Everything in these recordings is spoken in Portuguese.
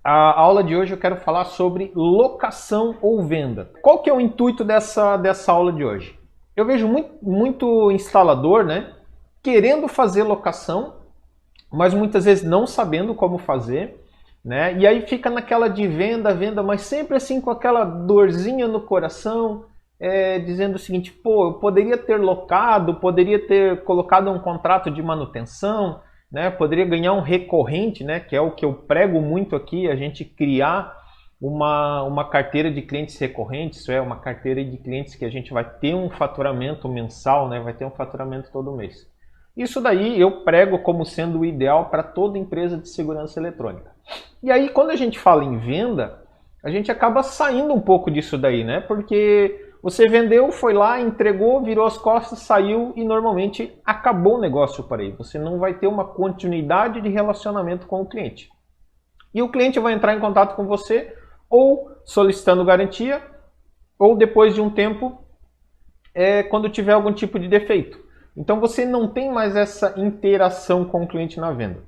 A aula de hoje eu quero falar sobre locação ou venda. Qual que é o intuito dessa aula de hoje? Eu vejo muito instalador, né, querendo fazer locação, mas muitas vezes não sabendo como fazer, né? E aí fica naquela de venda, venda, mas sempre assim com aquela dorzinha no coração, dizendo o seguinte, pô, eu poderia ter locado, poderia ter colocado um contrato de manutenção, né? Poderia ganhar um recorrente, né? Que é o que eu prego muito aqui, a gente criar uma carteira de clientes recorrentes, isso é, uma carteira de clientes que a gente vai ter um faturamento mensal, né? Vai ter um faturamento todo mês. Isso daí eu prego como sendo o ideal para toda empresa de segurança eletrônica. E aí, quando a gente fala em venda, a gente acaba saindo um pouco disso daí, né? Porque você vendeu, foi lá, entregou, virou as costas, saiu e normalmente acabou o negócio por aí. Você não vai ter uma continuidade de relacionamento com o cliente. E o cliente vai entrar em contato com você ou solicitando garantia ou depois de um tempo, quando tiver algum tipo de defeito. Então você não tem mais essa interação com o cliente na venda.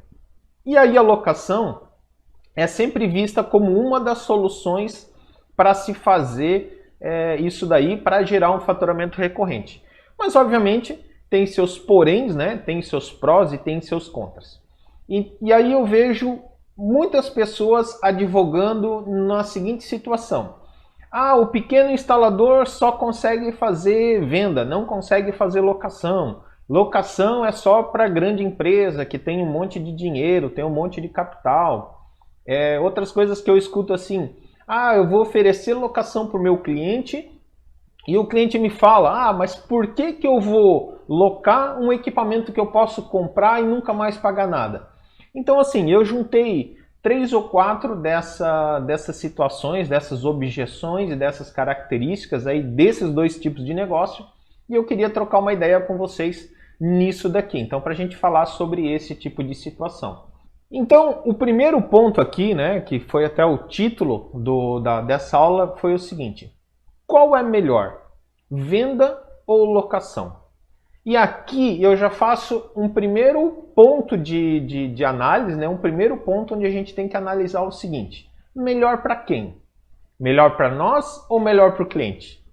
E aí a locação é sempre vista como uma das soluções para se fazer isso daí, para gerar um faturamento recorrente. Mas obviamente tem seus poréns, né? Tem seus prós e tem seus contras. E aí eu vejo muitas pessoas advogando na seguinte situação. Ah, o pequeno instalador só consegue fazer venda, não consegue fazer locação. Locação é só para grande empresa que tem um monte de dinheiro, tem um monte de capital. Outras coisas que eu escuto assim, ah, eu vou oferecer locação para o meu cliente e o cliente me fala, ah, mas por que eu vou locar um equipamento que eu posso comprar e nunca mais pagar nada? Então assim, eu juntei 3 ou 4 dessas situações, dessas objeções e dessas características aí desses dois tipos de negócio e eu queria trocar uma ideia com vocês nisso daqui. Então, para a gente falar sobre esse tipo de situação. Então, o primeiro ponto aqui, né, que foi até o título dessa aula, foi o seguinte. Qual é melhor, venda ou locação? E aqui eu já faço um primeiro ponto de análise, né? Um primeiro ponto onde a gente tem que analisar o seguinte. Melhor para quem? Melhor para nós ou melhor para o cliente?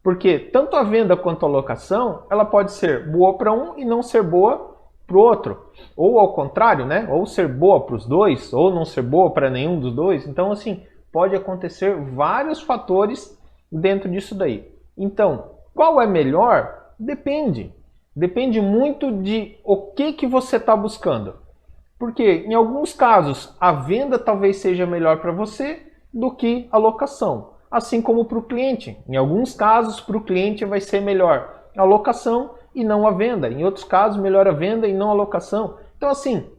Porque tanto a venda quanto a locação, ela pode ser boa para um e não ser boa para o outro. Ou ao contrário, né? Ou ser boa para os dois, ou não ser boa para nenhum dos dois. Então, assim, pode acontecer vários fatores dentro disso daí. Então, qual é melhor? Depende. Depende muito de o que você está buscando. Porque em alguns casos a venda talvez seja melhor para você do que a locação. Assim como para o cliente. Em alguns casos para o cliente vai ser melhor a locação e não a venda. Em outros casos melhor a venda e não a locação. Então assim,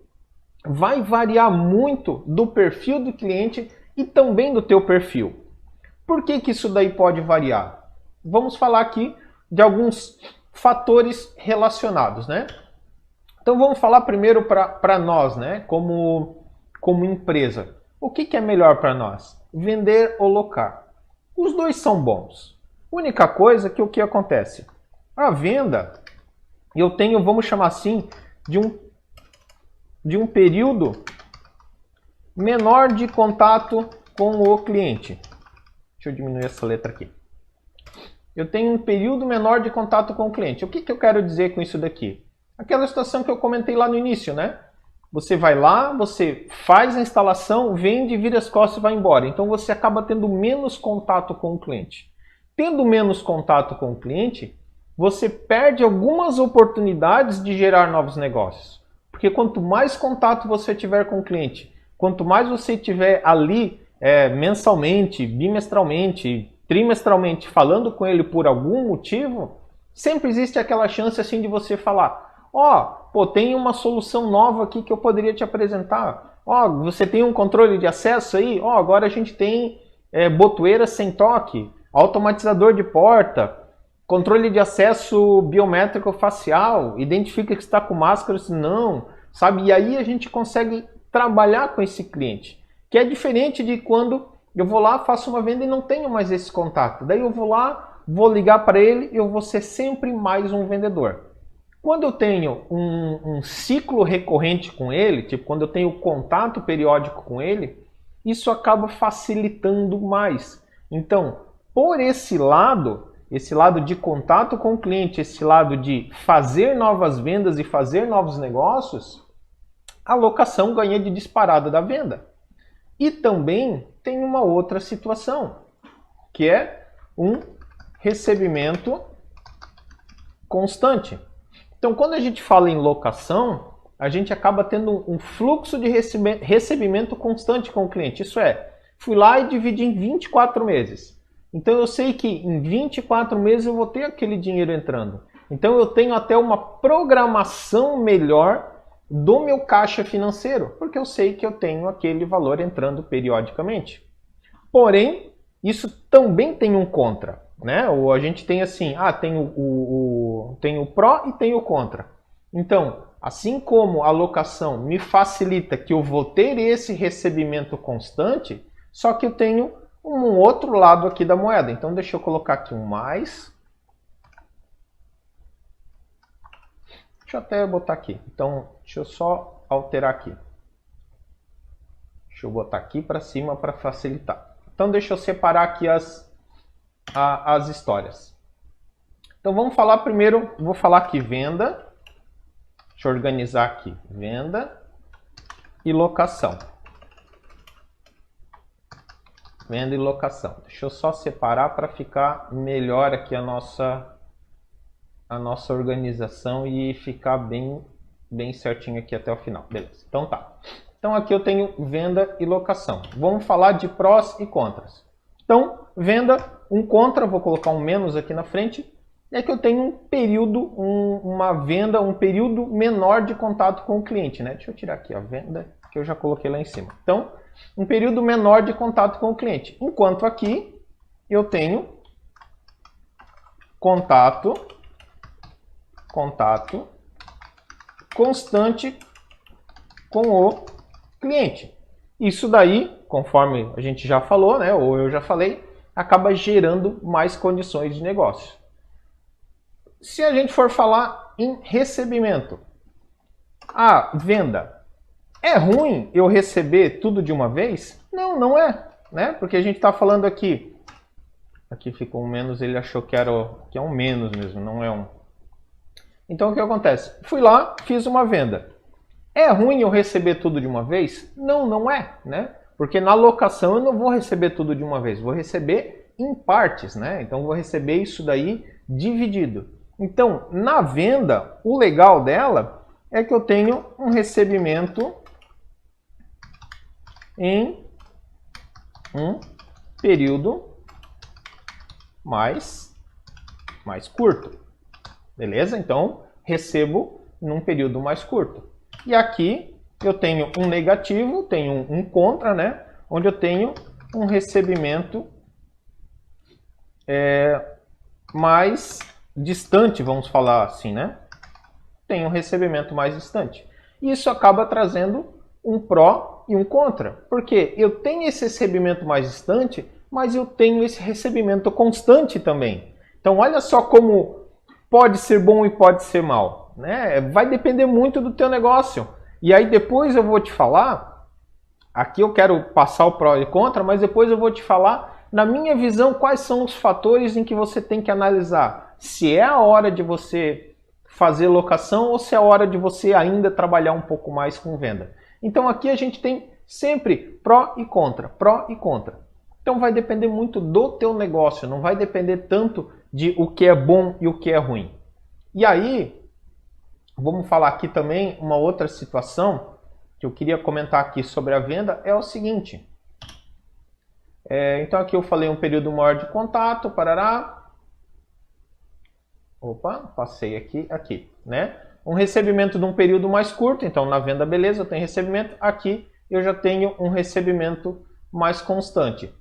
vai variar muito do perfil do cliente e também do teu perfil. Por que isso daí pode variar? Vamos falar aqui de alguns fatores relacionados, né? Então vamos falar primeiro para nós, né? Como empresa. O que é melhor para nós? Vender ou locar? Os dois são bons. Única coisa que o que acontece? A venda, eu tenho, vamos chamar assim, de um período menor de contato com o cliente. Deixa eu diminuir essa letra aqui. Eu tenho um período menor de contato com o cliente. O que eu quero dizer com isso daqui? Aquela situação que eu comentei lá no início, né? Você vai lá, você faz a instalação, vende, vira as costas e vai embora. Então você acaba tendo menos contato com o cliente. Tendo menos contato com o cliente, você perde algumas oportunidades de gerar novos negócios. Porque quanto mais contato você tiver com o cliente, quanto mais você tiver ali mensalmente, bimestralmente, trimestralmente falando com ele por algum motivo, sempre existe aquela chance assim de você falar, pô, tem uma solução nova aqui que eu poderia te apresentar. Você tem um controle de acesso aí? Agora a gente tem botoeira sem toque, automatizador de porta, controle de acesso biométrico facial, identifica que está com máscara, se não, sabe? E aí a gente consegue trabalhar com esse cliente, que é diferente de quando eu vou lá, faço uma venda e não tenho mais esse contato. Daí eu vou lá, vou ligar para ele e eu vou ser sempre mais um vendedor. Quando eu tenho um ciclo recorrente com ele, tipo quando eu tenho contato periódico com ele, isso acaba facilitando mais. Então, por esse lado de contato com o cliente, esse lado de fazer novas vendas e fazer novos negócios, a locação ganha de disparada da venda. E também tem uma outra situação, que é um recebimento constante. Então, quando a gente fala em locação, a gente acaba tendo um fluxo de recebimento constante com o cliente. Isso é, fui lá e dividi em 24 meses. Então, eu sei que em 24 meses eu vou ter aquele dinheiro entrando. Então, eu tenho até uma programação melhor do meu caixa financeiro, porque eu sei que eu tenho aquele valor entrando periodicamente. Porém, isso também tem um contra, né? Ou a gente tem assim, tem o pró e tem o contra. Então, assim como a locação me facilita que eu vou ter esse recebimento constante, só que eu tenho um outro lado aqui da moeda. Então, deixa eu colocar aqui um mais. Deixa eu até botar aqui. Então, deixa eu só alterar aqui. Deixa eu botar aqui para cima para facilitar. Então, deixa eu separar aqui as histórias. Então, vamos falar primeiro, vou falar aqui venda. Deixa eu organizar aqui. Venda e locação. Venda e locação. Deixa eu só separar para ficar melhor aqui a nossa organização e ficar bem certinho aqui até o final. Beleza, então tá. Então aqui eu tenho venda e locação. Vamos falar de prós e contras. Então, venda, um contra, vou colocar um menos aqui na frente, é que eu tenho um período, uma venda, um período menor de contato com o cliente, né? Deixa eu tirar aqui a venda, que eu já coloquei lá em cima. Então, um período menor de contato com o cliente. Enquanto aqui eu tenho contato constante com o cliente. Isso daí, conforme a gente já falou, né, ou eu já falei, acaba gerando mais condições de negócio. Se a gente for falar em recebimento, a venda, é ruim eu receber tudo de uma vez? Não, não é, né? Porque a gente está falando aqui ficou um menos, ele achou que é um menos mesmo, não é um. Então o que acontece? Fui lá, fiz uma venda. É ruim eu receber tudo de uma vez? Não, não é, né? Porque na locação eu não vou receber tudo de uma vez, vou receber em partes, né? Então eu vou receber isso daí dividido. Então, na venda, o legal dela é que eu tenho um recebimento em um período mais curto. Beleza? Então, recebo num período mais curto. E aqui eu tenho um negativo, tenho um contra, né? Onde eu tenho um recebimento mais distante, vamos falar assim, né? Tem um recebimento mais distante. E isso acaba trazendo um pró e um contra. Porque eu tenho esse recebimento mais distante, mas eu tenho esse recebimento constante também. Então, olha só como pode ser bom e pode ser mal, né? Vai depender muito do teu negócio. E aí depois eu vou te falar, aqui eu quero passar o pró e contra, mas depois eu vou te falar, na minha visão, quais são os fatores em que você tem que analisar. Se é a hora de você fazer locação ou se é a hora de você ainda trabalhar um pouco mais com venda. Então aqui a gente tem sempre pró e contra, pró e contra. Então vai depender muito do teu negócio, não vai depender tanto de o que é bom e o que é ruim. E aí, vamos falar aqui também uma outra situação que eu queria comentar aqui sobre a venda, é o seguinte. Então aqui eu falei um período maior de contato, parará. Opa, passei aqui, né? Um recebimento de um período mais curto, então na venda beleza, eu tenho recebimento. Aqui eu já tenho um recebimento mais constante.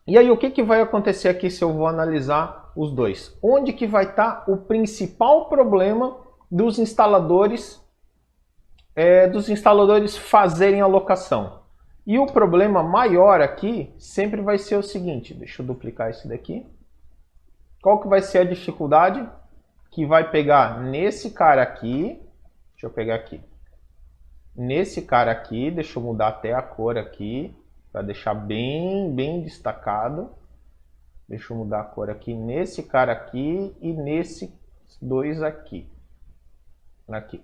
E aí o que vai acontecer aqui se eu vou analisar os dois? Onde que vai estar o principal problema dos instaladores fazerem a locação? E o problema maior aqui sempre vai ser o seguinte, deixa eu duplicar isso daqui. Qual que vai ser a dificuldade? Que vai pegar nesse cara aqui, deixa eu pegar aqui, nesse cara aqui, deixa eu mudar até a cor aqui, para deixar bem destacado. Deixa eu mudar a cor aqui nesse cara aqui e nesse dois aqui. Aqui.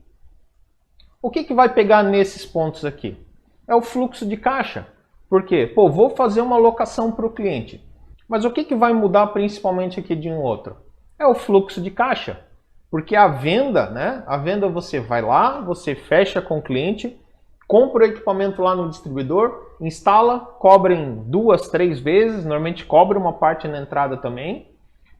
O que vai pegar nesses pontos aqui? É o fluxo de caixa. Por quê? Pô, vou fazer uma locação para o cliente. Mas o que vai mudar principalmente aqui de um outro? É o fluxo de caixa. Porque a venda, né? A venda você vai lá, você fecha com o cliente, compra o equipamento lá no distribuidor, instala, cobra em 2, 3 vezes, normalmente cobra uma parte na entrada também,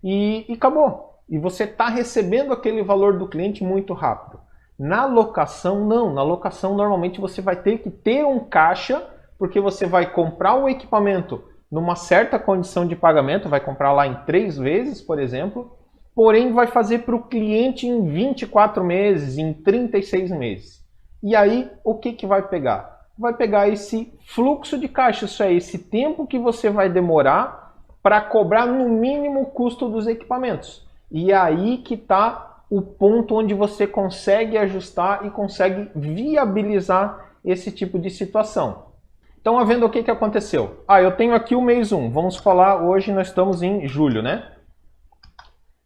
e acabou. E você está recebendo aquele valor do cliente muito rápido. Na locação, não. Na locação, normalmente você vai ter que ter um caixa, porque você vai comprar o equipamento numa certa condição de pagamento, vai comprar lá em 3 vezes, por exemplo, porém vai fazer para o cliente em 24 meses, em 36 meses. E aí, o que vai pegar? Vai pegar esse fluxo de caixa, isso é, esse tempo que você vai demorar para cobrar no mínimo o custo dos equipamentos. E é aí que está o ponto onde você consegue ajustar e consegue viabilizar esse tipo de situação. Então, a venda, o que aconteceu? Eu tenho aqui o mês 1, vamos falar, hoje nós estamos em julho, né?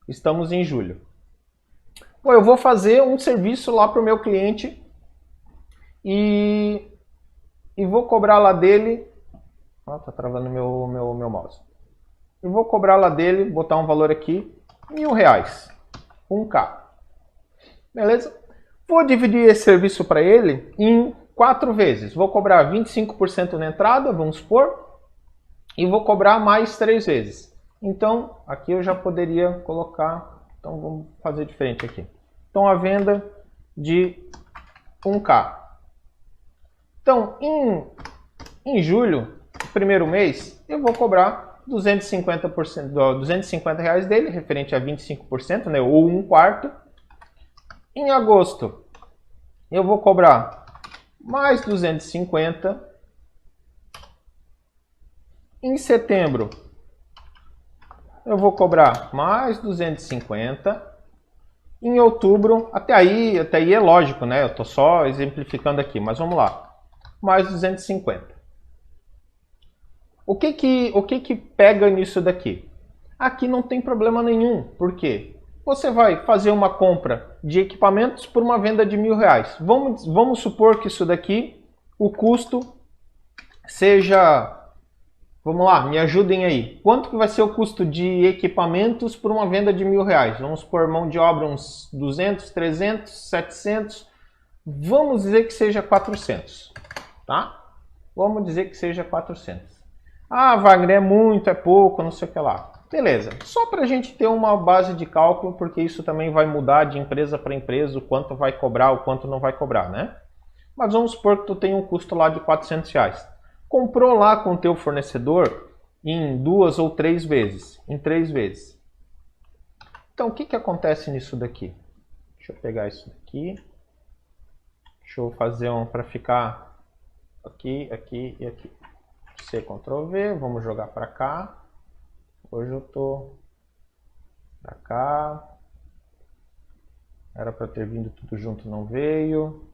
Estamos em julho. Pô, eu vou fazer um serviço lá para o meu cliente e vou cobrar lá dele... tá travando meu mouse. Eu vou cobrar lá dele, botar um valor aqui, R$1.000, 1K. Beleza? Vou dividir esse serviço para ele em 4 vezes. Vou cobrar 25% na entrada, vamos supor, e vou cobrar mais 3 vezes. Então, aqui eu já poderia colocar, então vamos fazer diferente aqui. Então, a venda de 1K. Então, em julho, primeiro mês, eu vou cobrar 250 reais dele, referente a 25%, né, ou 1/4. Em agosto, eu vou cobrar mais 250. Em setembro, eu vou cobrar mais 250. Em outubro, até aí é lógico, né? Eu estou só exemplificando aqui, mas vamos lá. Mais 250. O que pega nisso daqui? Aqui não tem problema nenhum. Por quê? Você vai fazer uma compra de equipamentos por uma venda de R$1.000. Vamos supor que isso daqui, o custo seja... Vamos lá, me ajudem aí. Quanto que vai ser o custo de equipamentos por uma venda de R$1.000? Vamos por mão de obra uns 200, 300, 700. Vamos dizer que seja 400, tá? Vamos dizer que seja 400. Wagner, é muito, é pouco, não sei o que lá. Beleza, só para a gente ter uma base de cálculo, porque isso também vai mudar de empresa para empresa, o quanto vai cobrar, o quanto não vai cobrar, né? Mas vamos supor que tu tem um custo lá de R$400. Comprou lá com o teu fornecedor em 2 ou 3 vezes, em 3 vezes. Então, o que acontece nisso daqui? Deixa eu pegar isso daqui. Deixa eu fazer um para ficar aqui, aqui e aqui. C, Ctrl V, vamos jogar para cá. Hoje eu tô para cá. Era para ter vindo tudo junto, não veio.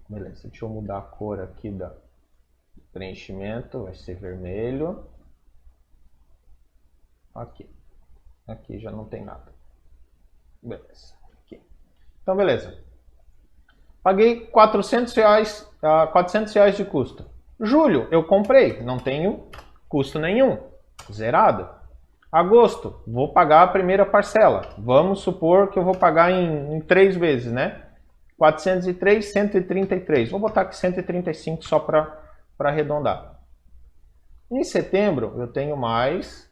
Beleza, deixa eu mudar a cor aqui do preenchimento, vai ser vermelho. Aqui. Aqui já não tem nada. Beleza. Aqui. Então, beleza. Paguei R$400 de custo. Julho, eu comprei, não tenho custo nenhum, zerado. Agosto, vou pagar a primeira parcela. Vamos supor que eu vou pagar em 3 vezes, né? 403, 133. Vou botar aqui 135 só para arredondar. Em setembro, eu tenho mais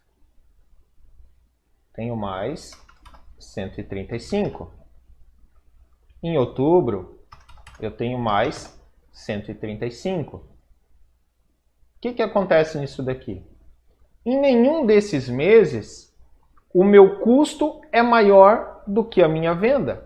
135. Em outubro, eu tenho mais 135. O que acontece nisso daqui? Em nenhum desses meses, o meu custo é maior do que a minha venda.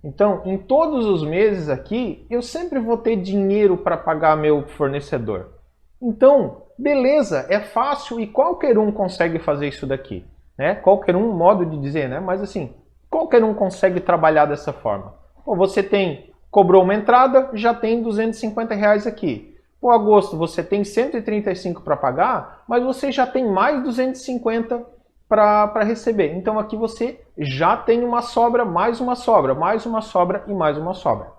Então, em todos os meses aqui, eu sempre vou ter dinheiro para pagar meu fornecedor. Então, beleza, é fácil e qualquer um consegue fazer isso daqui, né? Qualquer modo de dizer, né? Mas assim, qualquer um consegue trabalhar dessa forma. Ou você tem cobrou uma entrada, já tem R$ 250 aqui. Por agosto você tem 135 para pagar, mas você já tem mais 250 para receber. Então aqui você já tem uma sobra, mais uma sobra, mais uma sobra e mais uma sobra.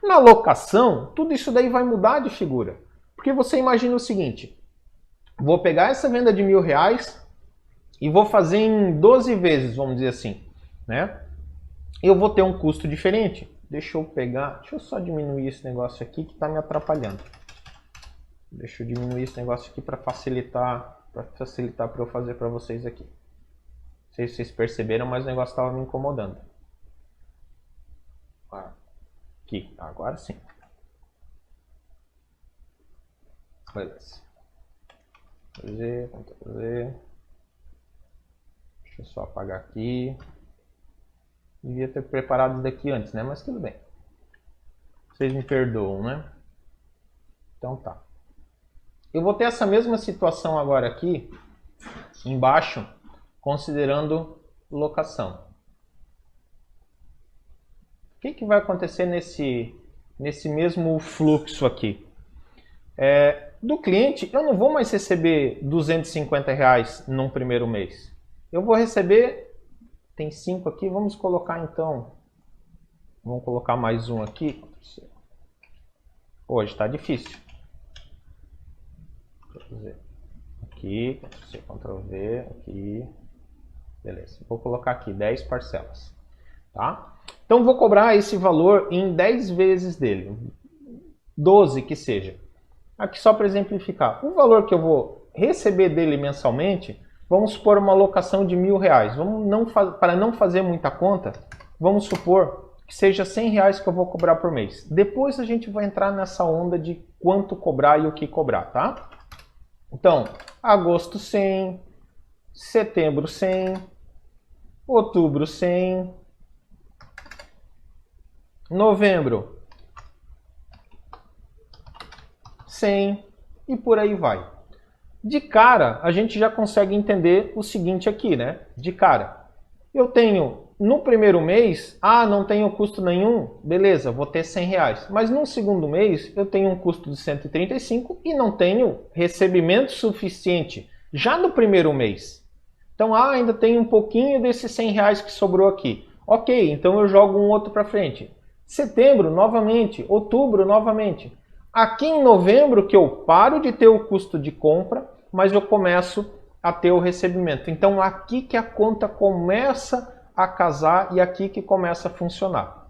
Na locação, tudo isso daí vai mudar de figura. Porque você imagina o seguinte, vou pegar essa venda de R$ 1.000 e vou fazer em 12 vezes, vamos dizer assim, né? Eu vou ter um custo diferente. Deixa eu só diminuir esse negócio aqui que está me atrapalhando. Deixa eu diminuir esse negócio aqui para facilitar para eu fazer para vocês aqui. Não sei se vocês perceberam, mas o negócio estava me incomodando. Aqui, agora sim. Beleza. Fazer. Deixa eu só apagar aqui. Devia ter preparado isso daqui antes, né? Mas tudo bem. Vocês me perdoam, né? Então tá. Eu vou ter essa mesma situação agora aqui, embaixo, considerando locação. O que vai acontecer nesse mesmo fluxo aqui? Do cliente, eu não vou mais receber R$ 250 num primeiro mês. Eu vou receber, tem 5 aqui, vamos colocar então, vamos colocar mais um aqui. Hoje está difícil. Aqui, Ctrl+V, aqui, beleza. Vou colocar aqui 10 parcelas, tá? Então vou cobrar esse valor em 10 vezes dele, 12 que seja. Aqui só para exemplificar, o valor que eu vou receber dele mensalmente, vamos supor uma alocação de R$ 1.000. Para não fazer muita conta, vamos supor que seja R$ 100 que eu vou cobrar por mês. Depois a gente vai entrar nessa onda de quanto cobrar e o que cobrar, tá? Então, agosto 100, setembro 100, outubro 100, novembro 100 e por aí vai. De cara, a gente já consegue entender o seguinte aqui, né? De cara, eu tenho no primeiro mês, não tenho custo nenhum, beleza, vou ter R$ 100. Mas no segundo mês, eu tenho um custo de 135 e não tenho recebimento suficiente já no primeiro mês. Então, ainda tem um pouquinho desses R$ 100 que sobrou aqui. Ok, então eu jogo um outro para frente. Setembro, novamente. Outubro, novamente. Aqui em novembro que eu paro de ter o custo de compra, mas eu começo a ter o recebimento. Então aqui que a conta começa a casar e aqui que começa a funcionar.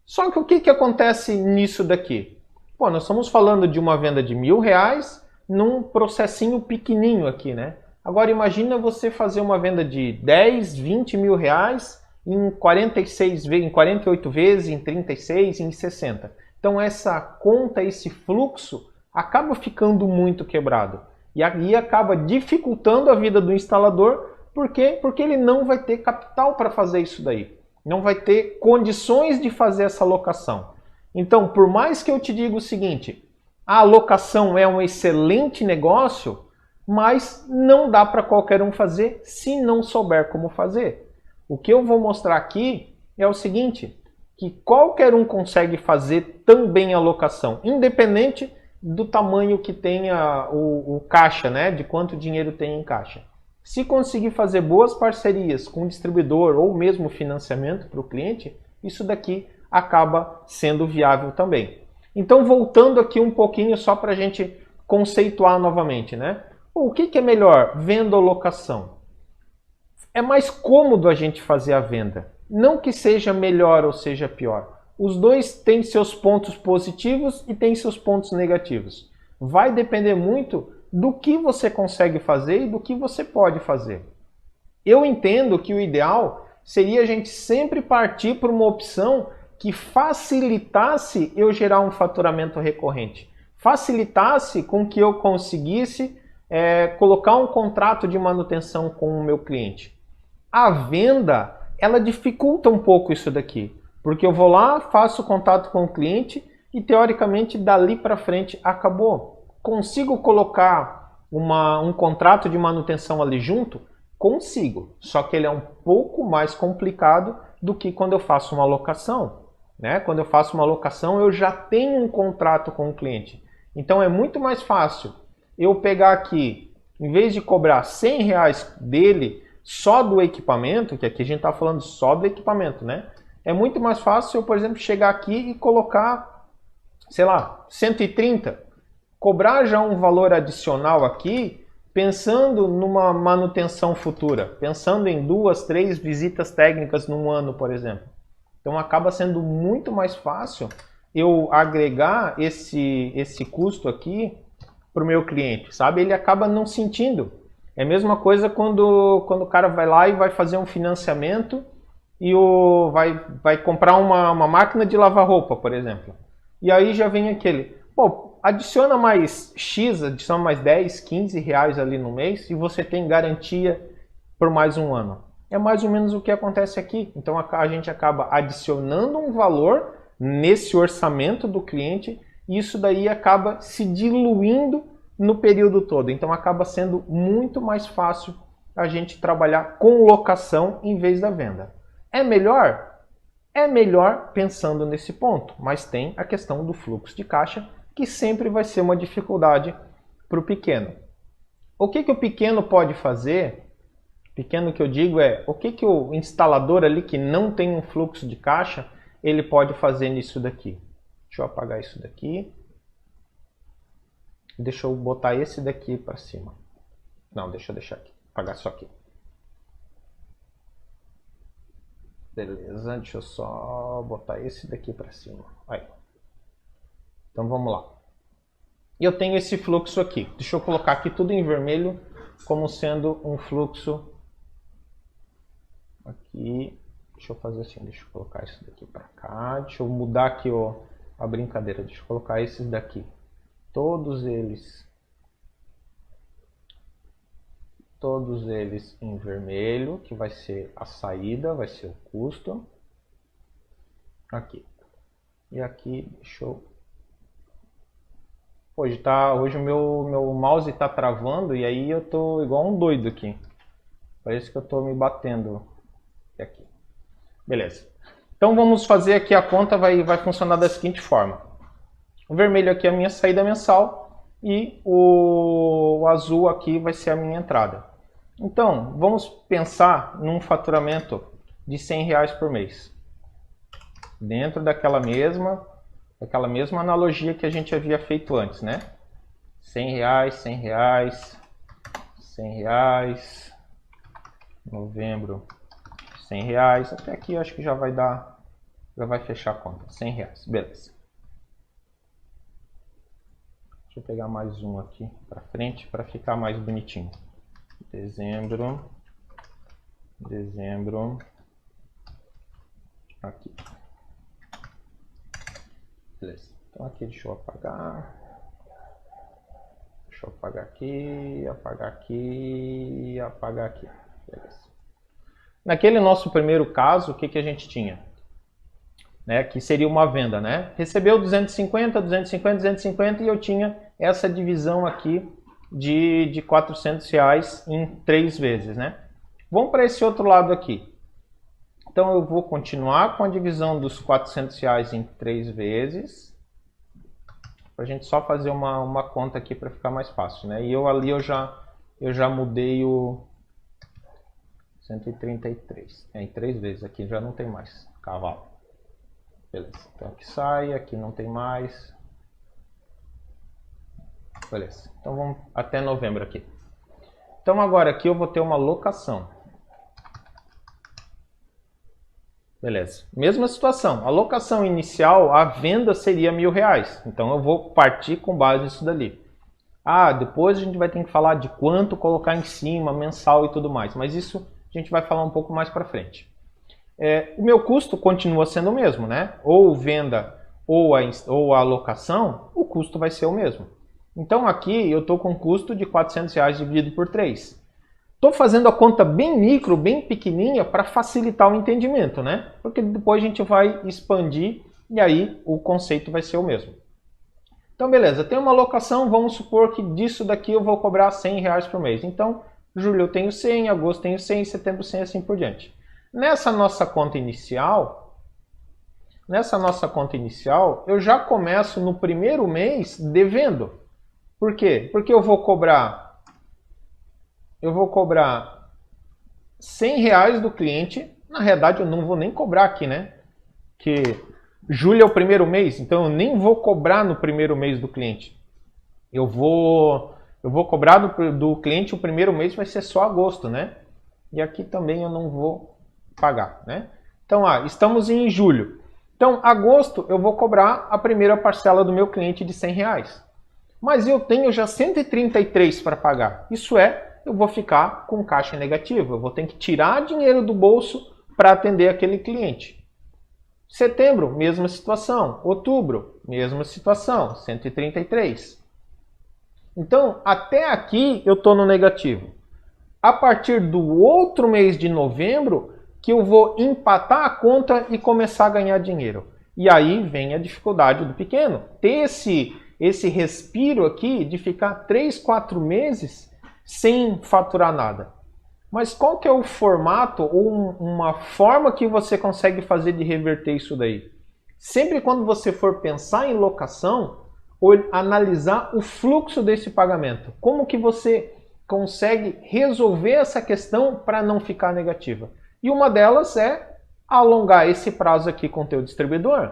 Só que o que acontece nisso daqui? Pô, nós estamos falando de uma venda de R$ 1.000 num processinho pequenininho aqui, né? Agora imagina você fazer uma venda de 10, 20 mil reais em 48 vezes, em 36, em 60. Então essa conta, esse fluxo, acaba ficando muito quebrado. E aí acaba dificultando a vida do instalador. Por quê? Porque ele não vai ter capital para fazer isso daí. Não vai ter condições de fazer essa locação. Então, por mais que eu te diga o seguinte, a locação é um excelente negócio, mas não dá para qualquer um fazer se não souber como fazer. O que eu vou mostrar aqui é o seguinte, que qualquer um consegue fazer também a locação, independente do tamanho que tenha o caixa, né? De quanto dinheiro tem em caixa. Se conseguir fazer boas parcerias com o distribuidor ou mesmo financiamento para o cliente, isso daqui acaba sendo viável também. Então, voltando aqui um pouquinho só para a gente conceituar novamente, né? O que é melhor, venda ou locação? É mais cômodo a gente fazer a venda. Não que seja melhor ou seja pior. Os dois têm seus pontos positivos e têm seus pontos negativos. Vai depender muito do que você consegue fazer e do que você pode fazer. Eu entendo que o ideal seria a gente sempre partir por uma opção que facilitasse eu gerar um faturamento recorrente. Facilitasse com que eu conseguisse colocar um contrato de manutenção com o meu cliente. A venda, ela dificulta um pouco isso daqui. Porque eu vou lá, faço contato com o cliente e, teoricamente, dali para frente acabou. Consigo colocar um contrato de manutenção ali junto? Consigo. Só que ele é um pouco mais complicado do que quando eu faço uma locação. né? Quando eu faço uma locação, eu já tenho um contrato com o cliente. Então é muito mais fácil eu pegar aqui, em vez de cobrar R$100 dele só do equipamento, que aqui a gente está falando só do equipamento, né? É muito mais fácil eu, por exemplo, chegar aqui e colocar, sei lá, 130, cobrar já um valor adicional aqui, pensando numa manutenção futura, pensando em 2, 3 visitas técnicas num ano, por exemplo. Então acaba sendo muito mais fácil eu agregar esse custo aqui para o meu cliente, sabe? Ele acaba não sentindo. É a mesma coisa quando o cara vai lá e vai fazer um financiamento e vai comprar uma máquina de lavar roupa, por exemplo. E aí já vem aquele, pô, adiciona mais X, adiciona mais 10, 15 reais ali no mês e você tem garantia por mais um ano. É mais ou menos o que acontece aqui. Então a gente acaba adicionando um valor nesse orçamento do cliente e isso daí acaba se diluindo no período todo. Então acaba sendo muito mais fácil a gente trabalhar com locação em vez da venda. É melhor? É melhor pensando nesse ponto, mas tem a questão do fluxo de caixa, que sempre vai ser uma dificuldade para o pequeno. O que o pequeno pode fazer? Pequeno que eu digo é, o que o instalador ali que não tem um fluxo de caixa, ele pode fazer nisso daqui? Deixa eu apagar isso daqui. Deixa eu botar esse daqui para cima. Não, deixa eu deixar aqui. Apagar só aqui. Beleza, deixa eu só botar esse daqui para cima. Aí. Então vamos lá. E eu tenho esse fluxo aqui. Deixa eu colocar aqui tudo em vermelho como sendo um fluxo aqui. Deixa eu fazer assim, deixa eu colocar isso daqui para cá. Deixa eu mudar aqui a brincadeira. Deixa eu colocar esses daqui. Todos eles em vermelho, que vai ser a saída, vai ser o custo. Aqui. E aqui, deixa eu... Hoje o meu mouse está travando e aí eu tô igual um doido aqui. Parece que eu tô me batendo aqui. Beleza. Então vamos fazer aqui a conta, vai funcionar da seguinte forma. O vermelho aqui é a minha saída mensal e o azul aqui vai ser a minha entrada. Então, vamos pensar num faturamento de R$100 por mês. Dentro daquela mesma analogia que a gente havia feito antes, né? R$100, R$100, R$100, novembro, R$100, até aqui eu acho que já vai fechar a conta, R$100, beleza. Deixa eu pegar mais um aqui para frente para ficar mais bonitinho. Dezembro, aqui. Beleza. Então aqui deixa eu apagar. Deixa eu apagar aqui, apagar aqui, apagar aqui. Beleza. Naquele nosso primeiro caso, o que a gente tinha? Né, que seria uma venda, né? Recebeu 250, 250, 250 e eu tinha essa divisão aqui de R$400 em 3 vezes, né? Vamos para esse outro lado aqui. Então eu vou continuar com a divisão dos R$400 em 3 vezes. Para a gente só fazer uma conta aqui para ficar mais fácil, né? E eu já mudei o 133. Em 3 vezes aqui já não tem mais cavalo. Beleza. Então aqui sai, aqui não tem mais. Beleza. Então vamos até novembro aqui. Então agora aqui eu vou ter uma locação. Beleza. Mesma situação. A locação inicial, a venda seria R$1.000. Então eu vou partir com base nisso dali. Ah, depois a gente vai ter que falar de quanto colocar em cima, mensal e tudo mais. Mas isso a gente vai falar um pouco mais para frente. O meu custo continua sendo o mesmo, né? Ou venda ou a locação, o custo vai ser o mesmo. Então aqui eu estou com um custo de R$400 dividido por 3. Estou fazendo a conta bem micro, bem pequenininha para facilitar o entendimento, né? Porque depois a gente vai expandir e aí o conceito vai ser o mesmo. Então beleza, tem uma locação, vamos supor que disso daqui eu vou cobrar R$100 por mês. Então julho eu tenho 100, agosto tenho 100, setembro 100 assim por diante. Nessa nossa conta inicial, nessa nossa conta inicial, eu já começo no primeiro mês devendo. Por quê? Porque eu vou cobrar R$ 100 do cliente. Na realidade, eu não vou nem cobrar aqui, né? Que julho é o primeiro mês, então eu nem vou cobrar no primeiro mês do cliente. Eu vou cobrar do cliente o primeiro mês, vai ser só agosto, né? E aqui também eu não vou pagar, né? Então, estamos em julho. Então, agosto eu vou cobrar a primeira parcela do meu cliente de R$ 100. Mas eu tenho já 133 para pagar. Isso é, eu vou ficar com caixa negativo. Eu vou ter que tirar dinheiro do bolso para atender aquele cliente. Setembro, mesma situação. Outubro, mesma situação, 133. Então, até aqui eu estou no negativo. A partir do outro mês de novembro, que eu vou empatar a conta e começar a ganhar dinheiro. E aí vem a dificuldade do pequeno. Ter esse respiro aqui de ficar 3, 4 meses sem faturar nada. Mas qual que é o formato ou uma forma que você consegue fazer de reverter isso daí? Sempre quando você for pensar em locação, ou analisar o fluxo desse pagamento. Como que você consegue resolver essa questão para não ficar negativa? E uma delas é alongar esse prazo aqui com o teu distribuidor.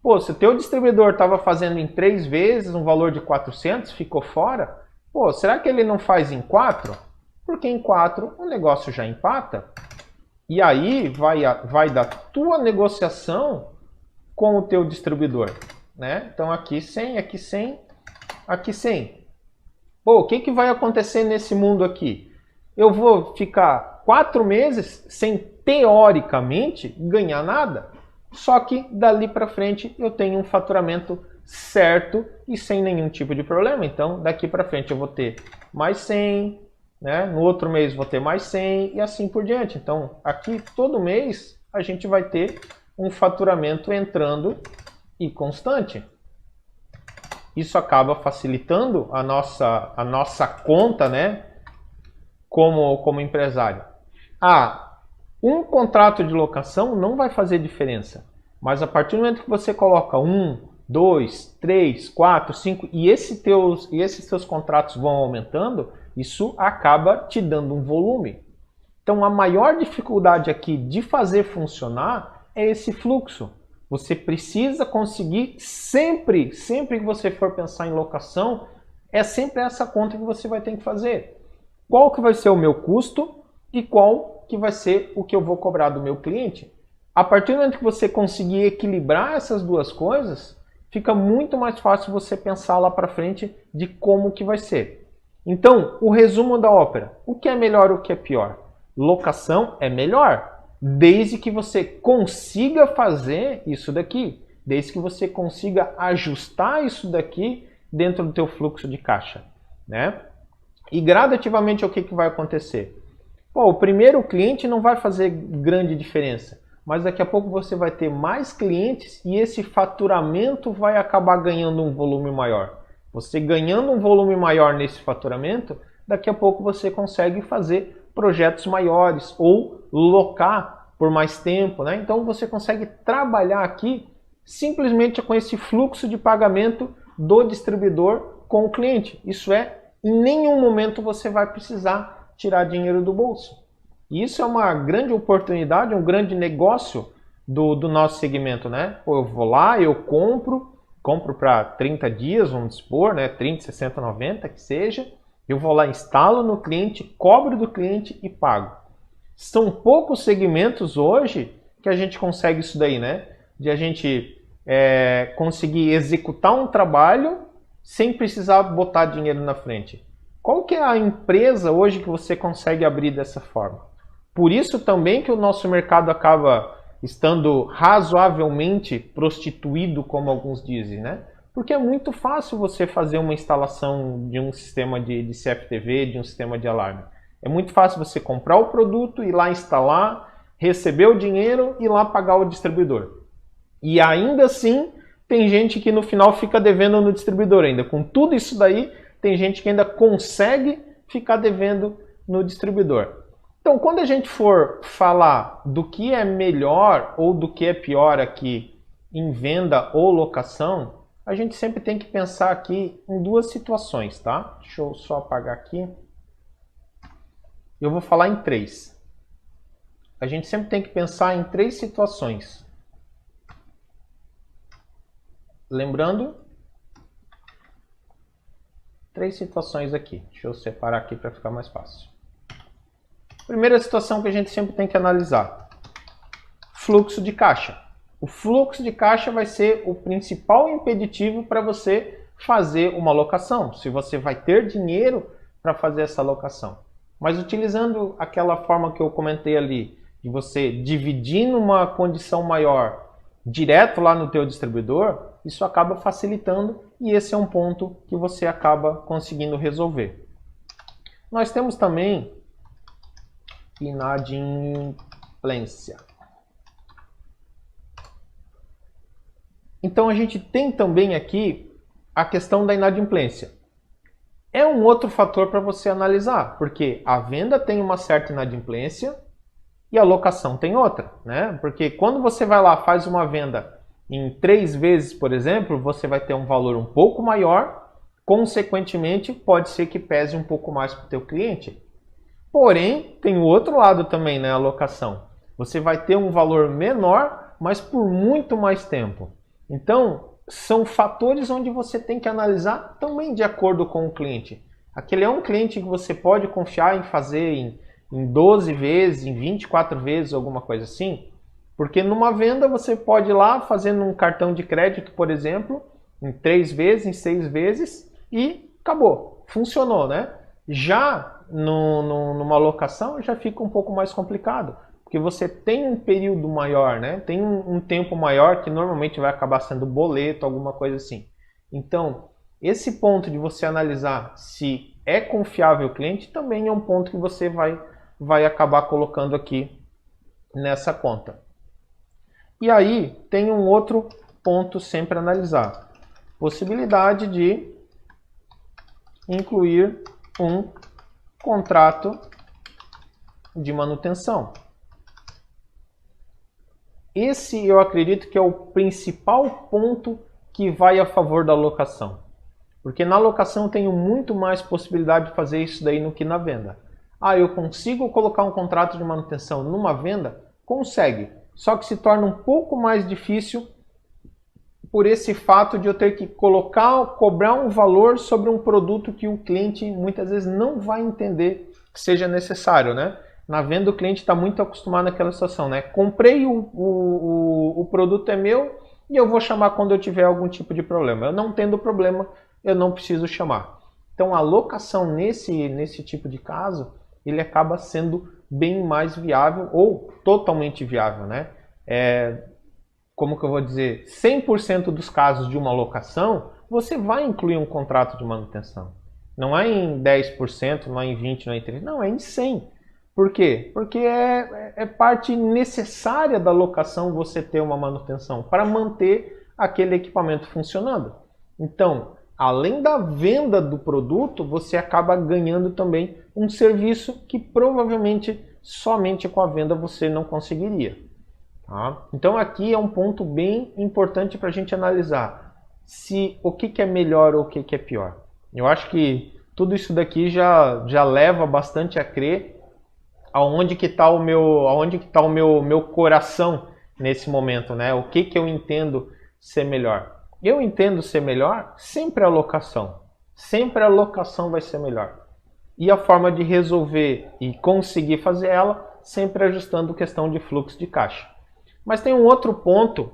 Pô, se o teu distribuidor estava fazendo em 3 vezes um valor de 400, ficou fora, pô, será que ele não faz em 4? Porque em 4 o negócio já empata. E aí vai da tua negociação com o teu distribuidor. Né? Então aqui 100, aqui 100, aqui 100. Pô, o que vai acontecer nesse mundo aqui? Eu vou ficar 4 meses sem, teoricamente, ganhar nada. Só que dali para frente eu tenho um faturamento certo e sem nenhum tipo de problema. Então daqui para frente eu vou ter mais 100, né? No outro mês vou ter mais 100 e assim por diante. Então aqui todo mês a gente vai ter um faturamento entrando e constante. Isso acaba facilitando a nossa conta, né, como empresário. Um contrato de locação não vai fazer diferença, mas a partir do momento que você coloca 1, 2, 3, 4, 5 e esses teus contratos vão aumentando, isso acaba te dando um volume. Então a maior dificuldade aqui de fazer funcionar é esse fluxo. Você precisa conseguir sempre que você for pensar em locação, é sempre essa conta que você vai ter que fazer. Qual que vai ser o meu custo e qual que vai ser o que eu vou cobrar do meu cliente? A partir do momento que você conseguir equilibrar essas duas coisas, fica muito mais fácil você pensar lá para frente de como que vai ser. Então, o resumo da ópera. O que é melhor, o que é pior? Locação é melhor. Desde que você consiga fazer isso daqui, desde que você consiga ajustar isso daqui dentro do teu fluxo de caixa, né? E gradativamente o que vai acontecer? Pô, o primeiro cliente não vai fazer grande diferença, mas daqui a pouco você vai ter mais clientes e esse faturamento vai acabar ganhando um volume maior. Você ganhando um volume maior nesse faturamento, daqui a pouco você consegue fazer projetos maiores ou locar por mais tempo, né? Então você consegue trabalhar aqui simplesmente com esse fluxo de pagamento do distribuidor com o cliente. Isso é, em nenhum momento você vai precisar tirar dinheiro do bolso. E isso é uma grande oportunidade, um grande negócio do nosso segmento, né? Pô, eu vou lá, eu compro para 30 dias, vamos supor, né? 30, 60, 90, que seja. Eu vou lá, instalo no cliente, cobro do cliente e pago. São poucos segmentos hoje que a gente consegue isso daí, né? De a gente conseguir executar um trabalho sem precisar botar dinheiro na frente. Qual que é a empresa hoje que você consegue abrir dessa forma? Por isso também que o nosso mercado acaba estando razoavelmente prostituído, como alguns dizem, né? Porque é muito fácil você fazer uma instalação de um sistema de CFTV, de um sistema de alarme. É muito fácil você comprar o produto, ir lá instalar, receber o dinheiro e ir lá pagar o distribuidor. E ainda assim, tem gente que no final fica devendo no distribuidor ainda. Com tudo isso daí, tem gente que ainda consegue ficar devendo no distribuidor. Então, quando a gente for falar do que é melhor ou do que é pior aqui em venda ou locação, a gente sempre tem que pensar aqui em duas situações, tá? Deixa eu só apagar aqui. Eu vou falar em três. A gente sempre tem que pensar em três situações. Lembrando, três situações aqui. Deixa eu separar aqui para ficar mais fácil. Primeira situação que a gente sempre tem que analisar: fluxo de caixa. O fluxo de caixa vai ser o principal impeditivo para você fazer uma locação, se você vai ter dinheiro para fazer essa locação. Mas utilizando aquela forma que eu comentei ali, de você dividir numa condição maior direto lá no teu distribuidor, isso acaba facilitando e esse é um ponto que você acaba conseguindo resolver. Nós temos também inadimplência. Então a gente tem também aqui a questão da inadimplência. É um outro fator para você analisar, porque a venda tem uma certa inadimplência e a locação tem outra, né? Porque quando você vai lá, faz uma venda em 3 vezes, por exemplo, você vai ter um valor um pouco maior, consequentemente pode ser que pese um pouco mais para o teu cliente. Porém, tem o outro lado também, né? A locação. Você vai ter um valor menor, mas por muito mais tempo. Então, são fatores onde você tem que analisar também de acordo com o cliente. Aquele é um cliente que você pode confiar em fazer em 12 vezes, em 24 vezes, alguma coisa assim. Porque numa venda você pode ir lá fazendo um cartão de crédito, por exemplo, em 3 vezes, em 6 vezes e acabou. Funcionou, né? Já numa locação já fica um pouco mais complicado. Porque você tem um período maior, né? Tem um tempo maior que normalmente vai acabar sendo boleto, alguma coisa assim. Então, esse ponto de você analisar se é confiável o cliente também é um ponto que você vai acabar colocando aqui nessa conta. E aí, tem um outro ponto sempre a analisar. Possibilidade de incluir um contrato de manutenção. Esse eu acredito que é o principal ponto que vai a favor da locação. Porque na locação eu tenho muito mais possibilidade de fazer isso daí no que na venda. Ah, eu consigo colocar um contrato de manutenção numa venda? Consegue. Só que se torna um pouco mais difícil por esse fato de eu ter que cobrar um valor sobre um produto que o cliente muitas vezes não vai entender que seja necessário, né? Na venda o cliente está muito acostumado àquela situação, né? Comprei o produto é meu e eu vou chamar quando eu tiver algum tipo de problema. Eu não tendo problema, eu não preciso chamar. Então a locação nesse tipo de caso, ele acaba sendo bem mais viável ou totalmente viável, né? Como que eu vou dizer? 100% dos casos de uma locação, você vai incluir um contrato de manutenção. Não é em 10%, não é em 20%, não é em 30%, não, é em 100%. Por quê? Porque é parte necessária da locação você ter uma manutenção para manter aquele equipamento funcionando. Então, além da venda do produto, você acaba ganhando também um serviço que provavelmente somente com a venda você não conseguiria. Tá? Então aqui é um ponto bem importante para a gente analisar o que é melhor ou o que é pior. Eu acho que tudo isso daqui já leva bastante a crer aonde que está o meu coração nesse momento, né? O que eu entendo ser melhor. Eu entendo ser melhor sempre a locação. Sempre a locação vai ser melhor. E a forma de resolver e conseguir fazer ela, sempre ajustando questão de fluxo de caixa. Mas tem um outro ponto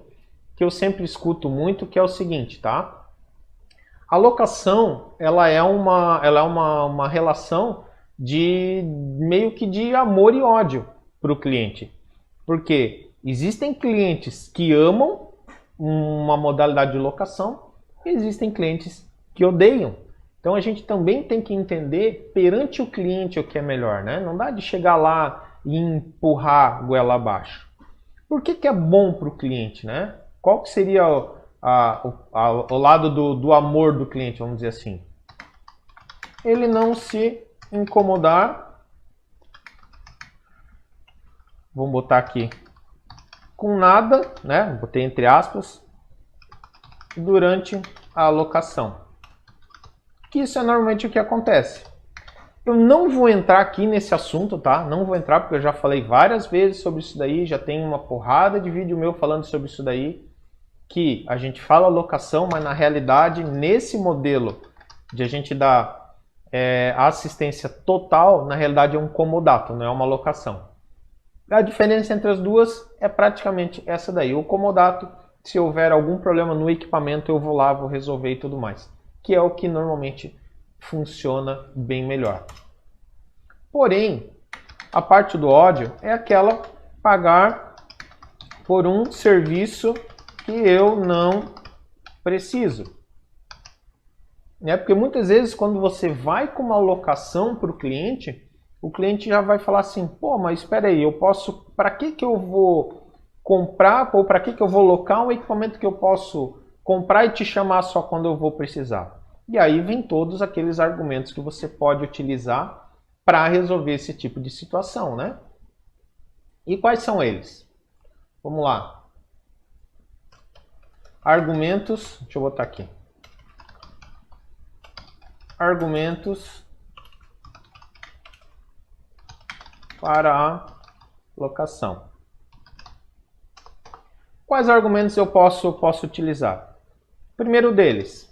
que eu sempre escuto muito, que é o seguinte, tá? A locação, ela é uma relação de meio que de amor e ódio para o cliente. Porque existem clientes que amam uma modalidade de locação e existem clientes que odeiam. Então a gente também tem que entender perante o cliente o que é melhor, né? Não dá de chegar lá e empurrar a goela abaixo. Por que é bom para o cliente, né? Qual que seria o lado do amor do cliente, vamos dizer assim? Ele não se incomodar, vamos botar aqui, com nada, né? Botei entre aspas, durante a alocação. Que isso é normalmente o que acontece. Eu não vou entrar aqui nesse assunto, tá? Não vou entrar porque eu já falei várias vezes sobre isso daí, já tem uma porrada de vídeo meu falando sobre isso daí, que a gente fala alocação, mas na realidade, nesse modelo de a gente dar assistência total, na realidade é um comodato, não é uma alocação. A diferença entre as duas é praticamente essa daí. O comodato, se houver algum problema no equipamento, eu vou lá, vou resolver e tudo mais. Que é o que normalmente funciona bem melhor. Porém, a parte do ódio é aquela pagar por um serviço que eu não preciso. Porque muitas vezes quando você vai com uma alocação para o cliente já vai falar assim, pô, mas espera aí, eu posso, para que eu vou comprar, ou para que eu vou locar um equipamento que eu posso comprar e te chamar só quando eu vou precisar? E aí vem todos aqueles argumentos que você pode utilizar para resolver esse tipo de situação, né? E quais são eles? Vamos lá. Argumentos, deixa eu botar aqui. Argumentos para a locação. Quais argumentos eu posso utilizar? Primeiro deles,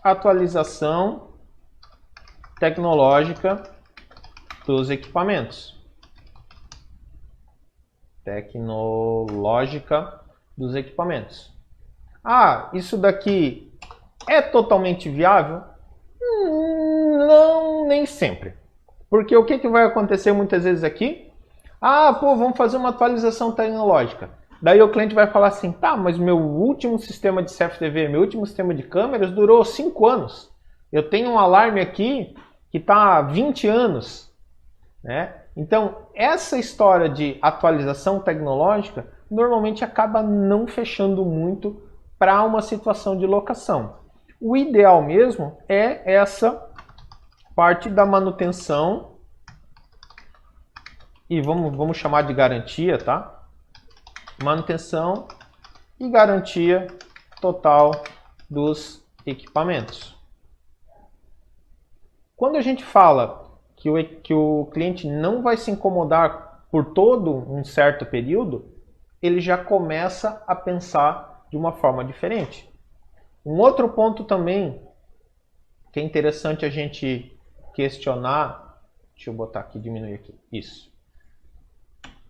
atualização tecnológica dos equipamentos. Tecnológica dos equipamentos. Ah, isso daqui é totalmente viável? Não, nem sempre. Porque o que vai acontecer muitas vezes aqui? Ah, pô, vamos fazer uma atualização tecnológica. Daí o cliente vai falar assim, tá, mas meu último sistema de CFTV, meu último sistema de câmeras durou 5 anos. Eu tenho um alarme aqui que está há 20 anos. Né? Então, essa história de atualização tecnológica normalmente acaba não fechando muito para uma situação de locação. O ideal mesmo é essa parte da manutenção, e vamos chamar de garantia, tá? Manutenção e garantia total dos equipamentos. Quando a gente fala que o cliente não vai se incomodar por todo um certo período, ele já começa a pensar de uma forma diferente. Um outro ponto também que é interessante a gente questionar, deixa eu botar aqui, diminuir aqui, isso.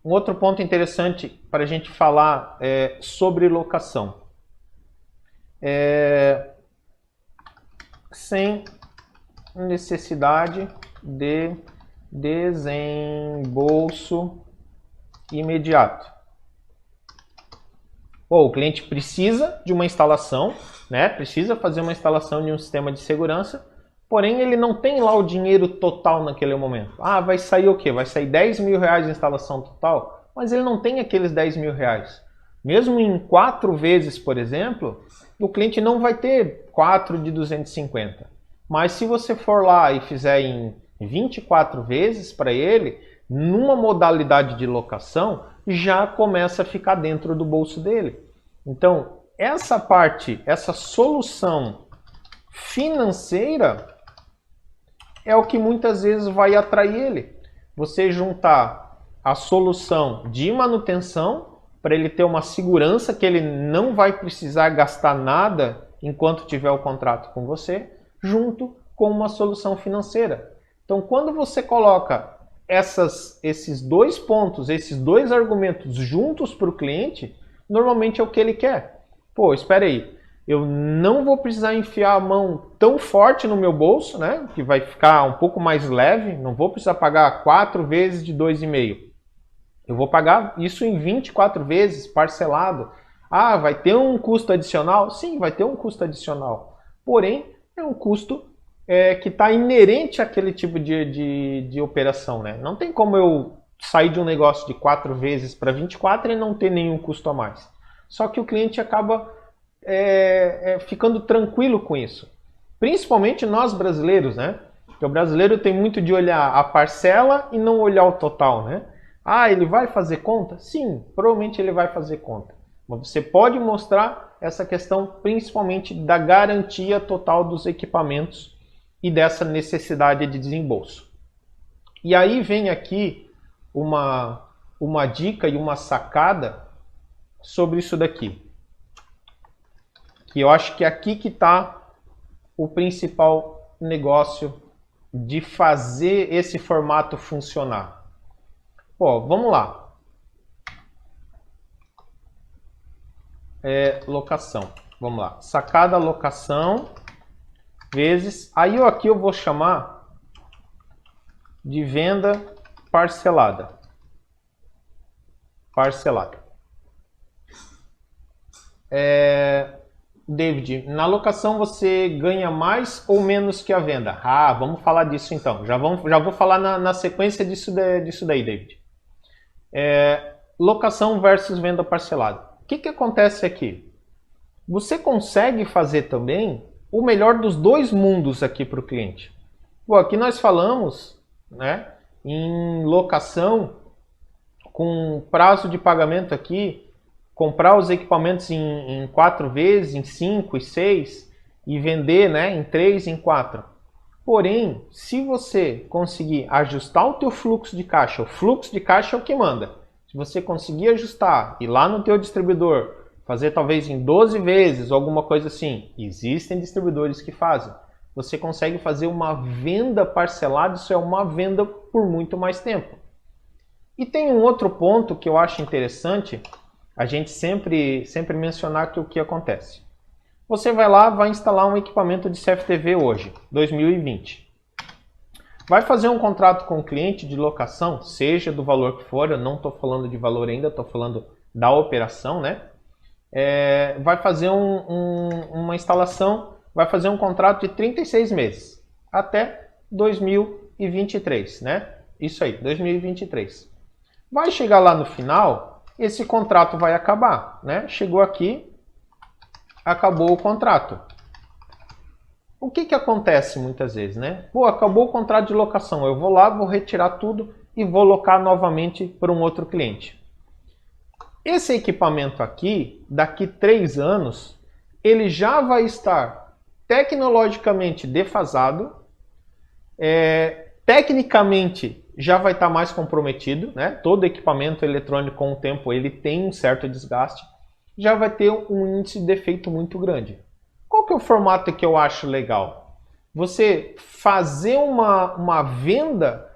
Um outro ponto interessante para a gente falar sobre locação. Sem necessidade de desembolso imediato. Ou o cliente precisa de uma instalação, né? Precisa fazer uma instalação de um sistema de segurança, porém ele não tem lá o dinheiro total naquele momento. Ah, vai sair o quê? Vai sair 10 mil reais de instalação total? Mas ele não tem aqueles 10 mil reais. Mesmo em 4 vezes, por exemplo, o cliente não vai ter 4 de 250. Mas se você for lá e fizer em 24 vezes para ele, numa modalidade de locação, já começa a ficar dentro do bolso dele. Então, essa parte, essa solução financeira é o que muitas vezes vai atrair ele. Você juntar a solução de manutenção, para ele ter uma segurança que ele não vai precisar gastar nada enquanto tiver o contrato com você, junto com uma solução financeira. Então, quando você coloca esses dois pontos, esses dois argumentos juntos para o cliente, normalmente é o que ele quer. Pô, espera aí, eu não vou precisar enfiar a mão tão forte no meu bolso, né? Que vai ficar um pouco mais leve, não vou precisar pagar 4 vezes de 2,5. Eu vou pagar isso em 24 vezes, parcelado. Ah, vai ter um custo adicional? Sim, vai ter um custo adicional. Porém, é um custo que está inerente àquele tipo de operação, né? Não tem como eu sair de um negócio de 4 vezes para 24 e não ter nenhum custo a mais. Só que o cliente acaba ficando tranquilo com isso. Principalmente nós brasileiros, né? Porque o brasileiro tem muito de olhar a parcela e não olhar o total, né? Ah, ele vai fazer conta? Sim, provavelmente ele vai fazer conta. Mas você pode mostrar essa questão principalmente da garantia total dos equipamentos e dessa necessidade de desembolso. E aí vem aqui uma dica e uma sacada sobre isso daqui. Que eu acho que é aqui que está o principal negócio de fazer esse formato funcionar. Pô, vamos lá. Locação. Vamos lá. Sacada locação vezes. Aí aqui eu vou chamar de venda parcelada. Parcelada. David, na locação você ganha mais ou menos que a venda? Ah, vamos falar disso então. Já vou falar na sequência disso daí, David. Locação versus venda parcelada. O que acontece aqui? Você consegue fazer também o melhor dos dois mundos aqui para o cliente. Bom, aqui nós falamos, né, em locação com prazo de pagamento aqui, comprar os equipamentos em 4 vezes, em 5 e 6 e vender, né, em 3 e em 4. Porém, se você conseguir ajustar o teu fluxo de caixa, o fluxo de caixa é o que manda. Se você conseguir ajustar e lá no teu distribuidor fazer talvez em 12 vezes ou alguma coisa assim, existem distribuidores que fazem. Você consegue fazer uma venda parcelada, isso é uma venda por muito mais tempo. E tem um outro ponto que eu acho interessante, a gente sempre mencionar que o que acontece. Você vai lá, vai instalar um equipamento de CFTV hoje, 2020. Vai fazer um contrato com o cliente de locação, seja do valor que for, eu não estou falando de valor ainda, estou falando da operação, né? Vai fazer uma instalação, vai fazer um contrato de 36 meses, até 2023, né? Isso aí, 2023. Vai chegar lá no final, esse contrato vai acabar, né? Chegou aqui, acabou o contrato. O que acontece muitas vezes, né? Pô, acabou o contrato de locação, eu vou lá, vou retirar tudo e vou locar novamente para um outro cliente. Esse equipamento aqui, daqui 3 anos, ele já vai estar tecnologicamente defasado, tecnicamente já vai estar mais comprometido, né? Todo equipamento eletrônico com o tempo ele tem um certo desgaste, já vai ter um índice de defeito muito grande. Qual que é o formato que eu acho legal? Você fazer uma venda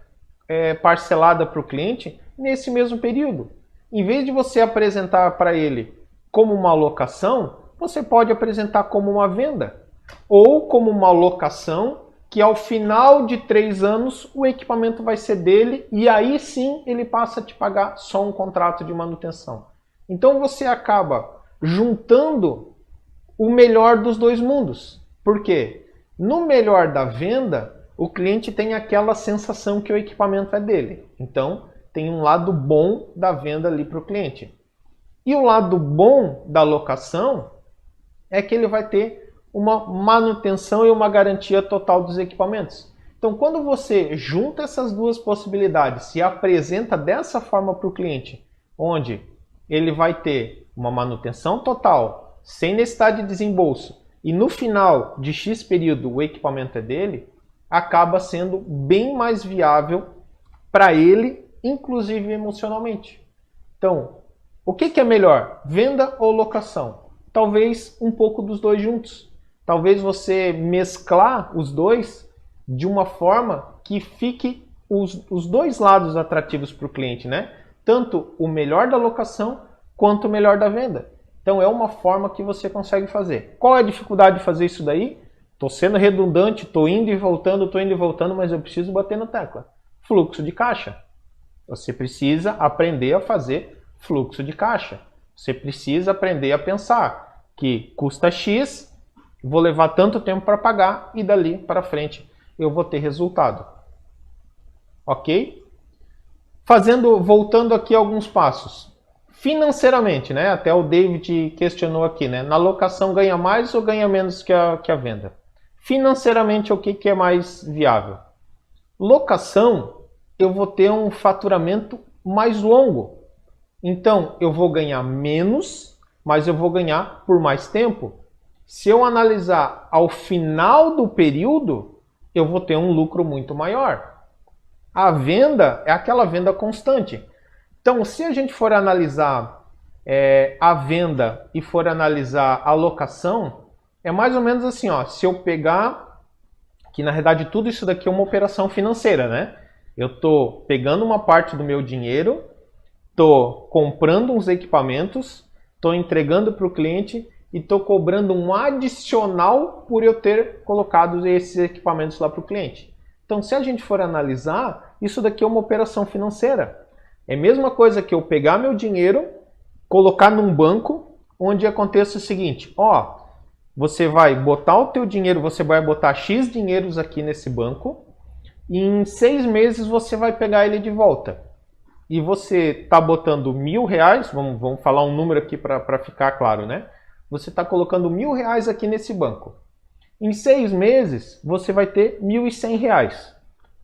parcelada para o cliente nesse mesmo período. Em vez de você apresentar para ele como uma locação, você pode apresentar como uma venda. Ou como uma locação que ao final de 3 anos o equipamento vai ser dele e aí sim ele passa a te pagar só um contrato de manutenção. Então você acaba juntando o melhor dos dois mundos. Por quê? No melhor da venda, o cliente tem aquela sensação que o equipamento é dele. Então, tem um lado bom da venda ali para o cliente. E o lado bom da locação é que ele vai ter uma manutenção e uma garantia total dos equipamentos. Então, quando você junta essas duas possibilidades e apresenta dessa forma para o cliente, onde ele vai ter uma manutenção total, sem necessidade de desembolso, e no final de X período o equipamento é dele, acaba sendo bem mais viável para ele, inclusive emocionalmente. Então, o que é melhor? Venda ou locação? Talvez um pouco dos dois juntos. Talvez você mesclar os dois de uma forma que fique os dois lados atrativos para o cliente, né? Tanto o melhor da locação quanto o melhor da venda. Então é uma forma que você consegue fazer. Qual é a dificuldade de fazer isso daí? Estou sendo redundante, estou indo e voltando, mas eu preciso bater na tecla. Fluxo de caixa. Você precisa aprender a fazer fluxo de caixa. Você precisa aprender a pensar que custa X, vou levar tanto tempo para pagar e dali para frente eu vou ter resultado. Ok? Voltando aqui alguns passos. Financeiramente, né? Até o David questionou aqui, né? Na locação ganha mais ou ganha menos que a venda? Financeiramente, o que é mais viável? Locação, eu vou ter um faturamento mais longo. Então, eu vou ganhar menos, mas eu vou ganhar por mais tempo. Se eu analisar ao final do período, eu vou ter um lucro muito maior. A venda é aquela venda constante. Então, se a gente for analisar a venda e for analisar a locação, é mais ou menos assim, ó, se eu pegar, que na verdade tudo isso daqui é uma operação financeira, né? Eu estou pegando uma parte do meu dinheiro, estou comprando uns equipamentos, estou entregando para o cliente e estou cobrando um adicional por eu ter colocado esses equipamentos lá para o cliente. Então, se a gente for analisar, isso daqui é uma operação financeira. É a mesma coisa que eu pegar meu dinheiro, colocar num banco, onde acontece o seguinte, ó, você vai botar o teu dinheiro, você vai botar X dinheiros aqui nesse banco, e em 6 meses você vai pegar ele de volta. E você está botando R$1.000, vamos falar um número aqui para ficar claro, né? Você está colocando R$1.000 aqui nesse banco. Em 6 meses, você vai ter R$1.100,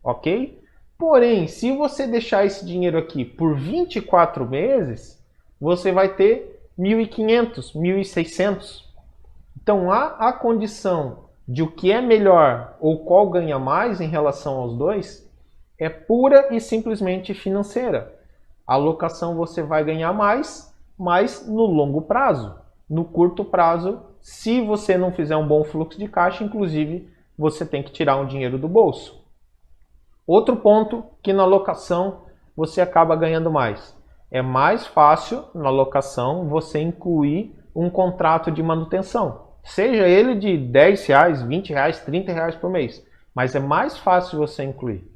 ok? Porém, se você deixar esse dinheiro aqui por 24 meses, você vai ter 1.500, 1.600. Então, a condição de o que é melhor ou qual ganha mais em relação aos dois é pura e simplesmente financeira. A locação você vai ganhar mais, mas no longo prazo. No curto prazo, se você não fizer um bom fluxo de caixa, inclusive, você tem que tirar um dinheiro do bolso. Outro ponto que na locação você acaba ganhando mais. É mais fácil na locação você incluir um contrato de manutenção. Seja ele de R$10, R$20, R$30 por mês. Mas é mais fácil você incluir.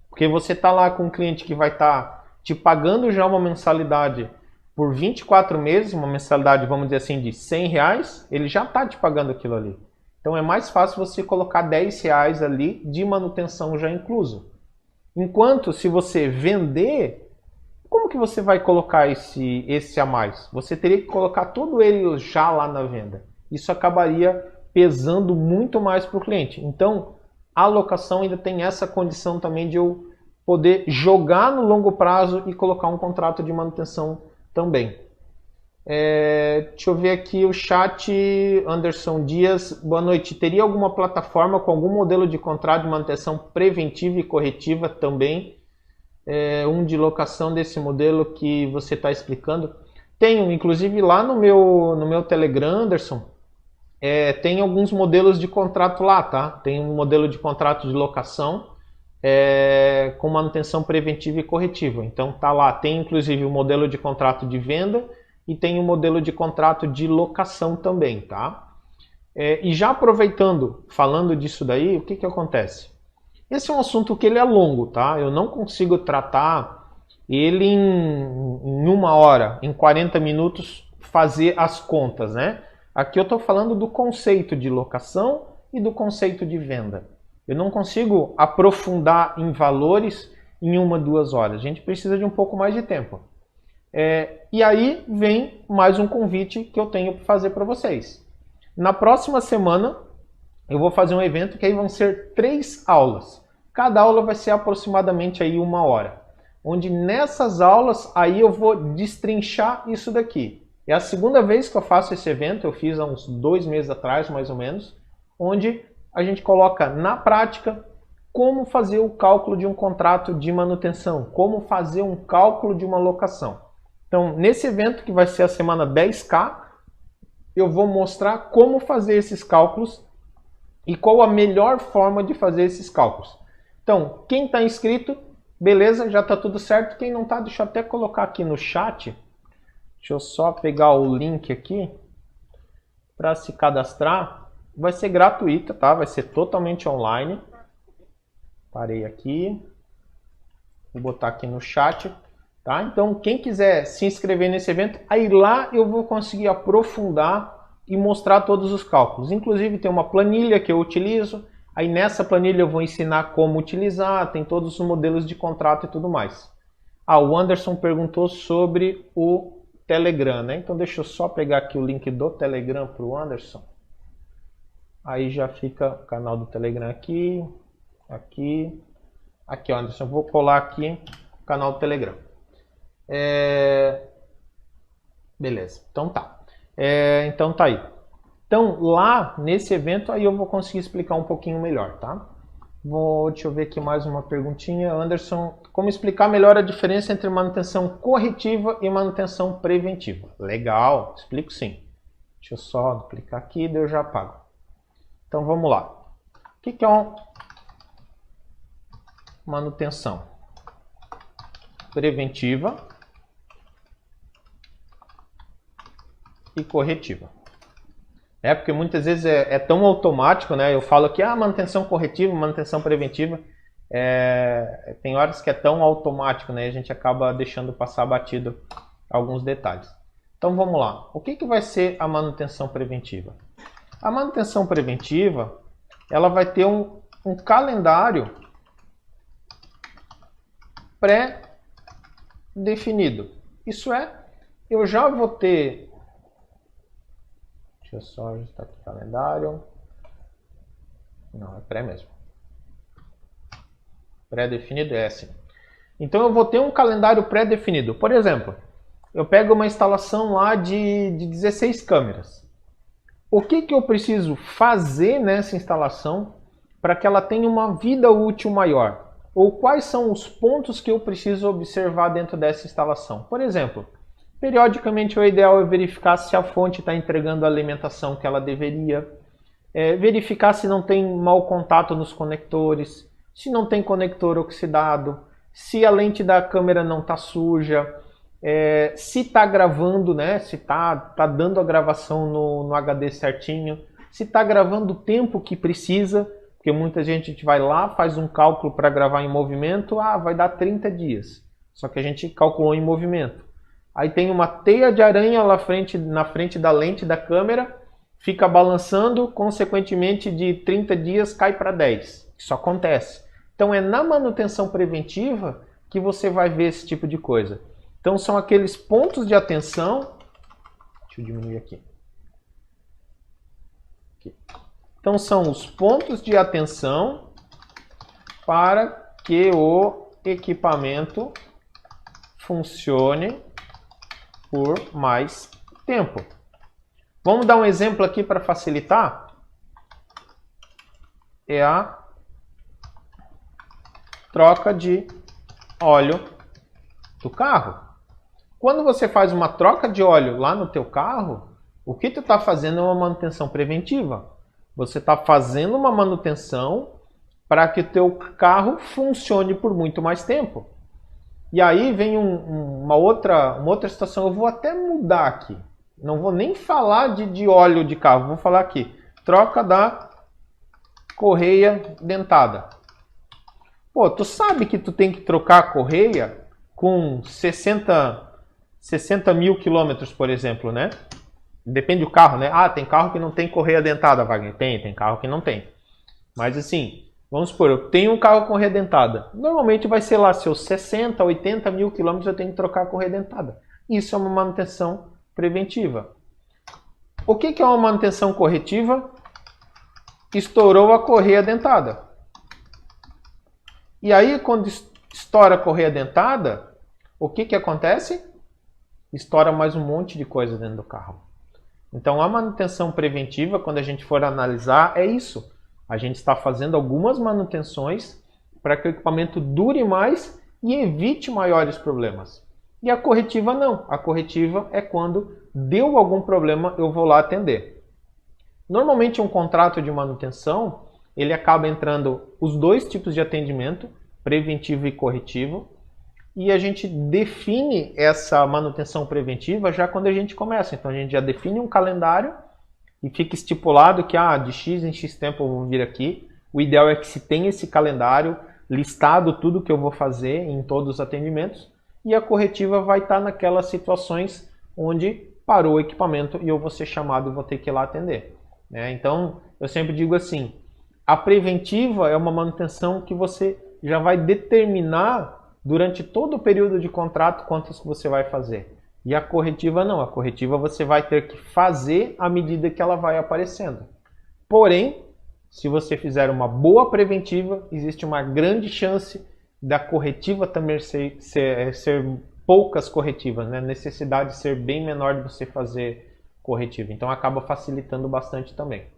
Porque você está lá com um cliente que vai estar te pagando já uma mensalidade por 24 meses, uma mensalidade, vamos dizer assim, de R$100, ele já está te pagando aquilo ali. Então é mais fácil você colocar R$10 ali de manutenção já incluso. Enquanto se você vender, como que você vai colocar esse a mais? Você teria que colocar todo ele já lá na venda. Isso acabaria pesando muito mais para o cliente. Então, a locação ainda tem essa condição também de eu poder jogar no longo prazo e colocar um contrato de manutenção também. Deixa eu ver aqui o chat. Anderson Dias, boa noite. Teria alguma plataforma com algum modelo de contrato de manutenção preventiva e corretiva também? Um de locação desse modelo que você está explicando? Tenho, inclusive lá no meu Telegram, Anderson, tem alguns modelos de contrato lá, tá? Tem um modelo de contrato de locação com manutenção preventiva e corretiva. Então tá lá, tem inclusive o modelo de contrato de venda e tem o modelo de contrato de locação também, tá? E já aproveitando, falando disso daí, o que acontece? Esse é um assunto que ele é longo, tá? Eu não consigo tratar ele em 1 hora, em 40 minutos, fazer as contas, né? Aqui eu estou falando do conceito de locação e do conceito de venda. Eu não consigo aprofundar em valores em 1, 2 horas. A gente precisa de um pouco mais de tempo. E aí vem mais um convite que eu tenho para fazer para vocês. Na próxima semana eu vou fazer um evento que aí vão ser 3 aulas. Cada aula vai ser aproximadamente aí 1 hora. Onde nessas aulas aí eu vou destrinchar isso daqui. É a segunda vez que eu faço esse evento, eu fiz há uns 2 meses atrás, mais ou menos, onde a gente coloca na prática como fazer o cálculo de um contrato de manutenção, como fazer um cálculo de uma locação. Então, nesse evento, que vai ser a semana 10K, eu vou mostrar como fazer esses cálculos e qual a melhor forma de fazer esses cálculos. Então, quem está inscrito, beleza, já está tudo certo. Quem não está, deixa eu até colocar aqui no chat. Deixa eu só pegar o link aqui para se cadastrar. Vai ser gratuita, tá? Vai ser totalmente online. Parei aqui. Vou botar aqui no chat, tá? Então, quem quiser se inscrever nesse evento, aí lá eu vou conseguir aprofundar e mostrar todos os cálculos. Inclusive tem uma planilha que eu utilizo. Aí nessa planilha eu vou ensinar como utilizar, tem todos os modelos de contrato e tudo mais. O Anderson perguntou sobre o Telegram, né? Então deixa eu só pegar aqui o link do Telegram para o Anderson. Aí já fica o canal do Telegram aqui, aqui, Anderson. Eu vou colar aqui o canal do Telegram. Beleza, então tá. Então tá aí. Então lá nesse evento aí eu vou conseguir explicar um pouquinho melhor, tá? Deixa eu ver aqui mais uma perguntinha. Anderson, como explicar melhor a diferença entre manutenção corretiva e manutenção preventiva? Legal, explico sim. Deixa eu só clicar aqui e eu já apago. Então vamos lá. O que é uma manutenção preventiva e corretiva? Porque muitas vezes é tão automático, né? Eu falo que manutenção corretiva, manutenção preventiva, tem horas que é tão automático, né? A gente acaba deixando passar batido alguns detalhes. Então vamos lá. O que vai ser a manutenção preventiva? A manutenção preventiva, ela vai ter um calendário pré-definido. Isso é, eu já vou ter... Deixa eu só ajustar aqui o calendário. Não, é pré mesmo. Pré-definido é assim. Então eu vou ter um calendário pré-definido. Por exemplo, eu pego uma instalação lá de 16 câmeras. O que eu preciso fazer nessa instalação para que ela tenha uma vida útil maior? Ou quais são os pontos que eu preciso observar dentro dessa instalação? Por exemplo, periodicamente o ideal é verificar se a fonte está entregando a alimentação que ela deveria, verificar se não tem mau contato nos conectores, se não tem conector oxidado, se a lente da câmera não está suja, se está gravando, né? Se está dando a gravação no HD certinho, se está gravando o tempo que precisa, porque muita gente vai lá, faz um cálculo para gravar em movimento, vai dar 30 dias, só que a gente calculou em movimento. Aí tem uma teia de aranha lá na frente da lente da câmera, fica balançando, consequentemente de 30 dias cai para 10. Isso acontece. Então é na manutenção preventiva que você vai ver esse tipo de coisa. Então são aqueles pontos de atenção. Deixa eu diminuir aqui. Então são os pontos de atenção para que o equipamento funcione por mais tempo. Vamos dar um exemplo aqui para facilitar. É a troca de óleo do carro. Quando você faz uma troca de óleo lá no teu carro, o que tu está fazendo é uma manutenção preventiva. Você está fazendo uma manutenção para que o teu carro funcione por muito mais tempo. E aí vem uma outra situação, eu vou até mudar aqui. Não vou nem falar de óleo de carro, vou falar aqui. Troca da correia dentada. Pô, tu sabe que tu tem que trocar a correia com 60 mil quilômetros, por exemplo, né? Depende do carro, né? Tem carro que não tem correia dentada, Wagner. Tem carro que não tem. Mas assim, vamos supor, eu tenho um carro com correia dentada. Normalmente vai ser lá, seus 60, 80 mil quilômetros eu tenho que trocar a correia dentada. Isso é uma manutenção preventiva. O que é uma manutenção corretiva? Estourou a correia dentada. E aí, quando estoura a correia dentada, o que acontece? Estoura mais um monte de coisa dentro do carro. Então, a manutenção preventiva, quando a gente for analisar, é isso. A gente está fazendo algumas manutenções para que o equipamento dure mais e evite maiores problemas. E a corretiva não. A corretiva é quando deu algum problema, eu vou lá atender. Normalmente, um contrato de manutenção, ele acaba entrando os dois tipos de atendimento, preventivo e corretivo, e a gente define essa manutenção preventiva já quando a gente começa. Então a gente já define um calendário e fica estipulado que de X em X tempo eu vou vir aqui. O ideal é que se tenha esse calendário listado tudo que eu vou fazer em todos os atendimentos, e a corretiva vai estar naquelas situações onde parou o equipamento e eu vou ser chamado e vou ter que ir lá atender. Então eu sempre digo assim, a preventiva é uma manutenção que você já vai determinar durante todo o período de contrato quantas que você vai fazer. E a corretiva não. A corretiva você vai ter que fazer à medida que ela vai aparecendo. Porém, se você fizer uma boa preventiva, existe uma grande chance da corretiva também ser poucas corretivas, né? A necessidade de ser bem menor de você fazer corretivo. Então acaba facilitando bastante também.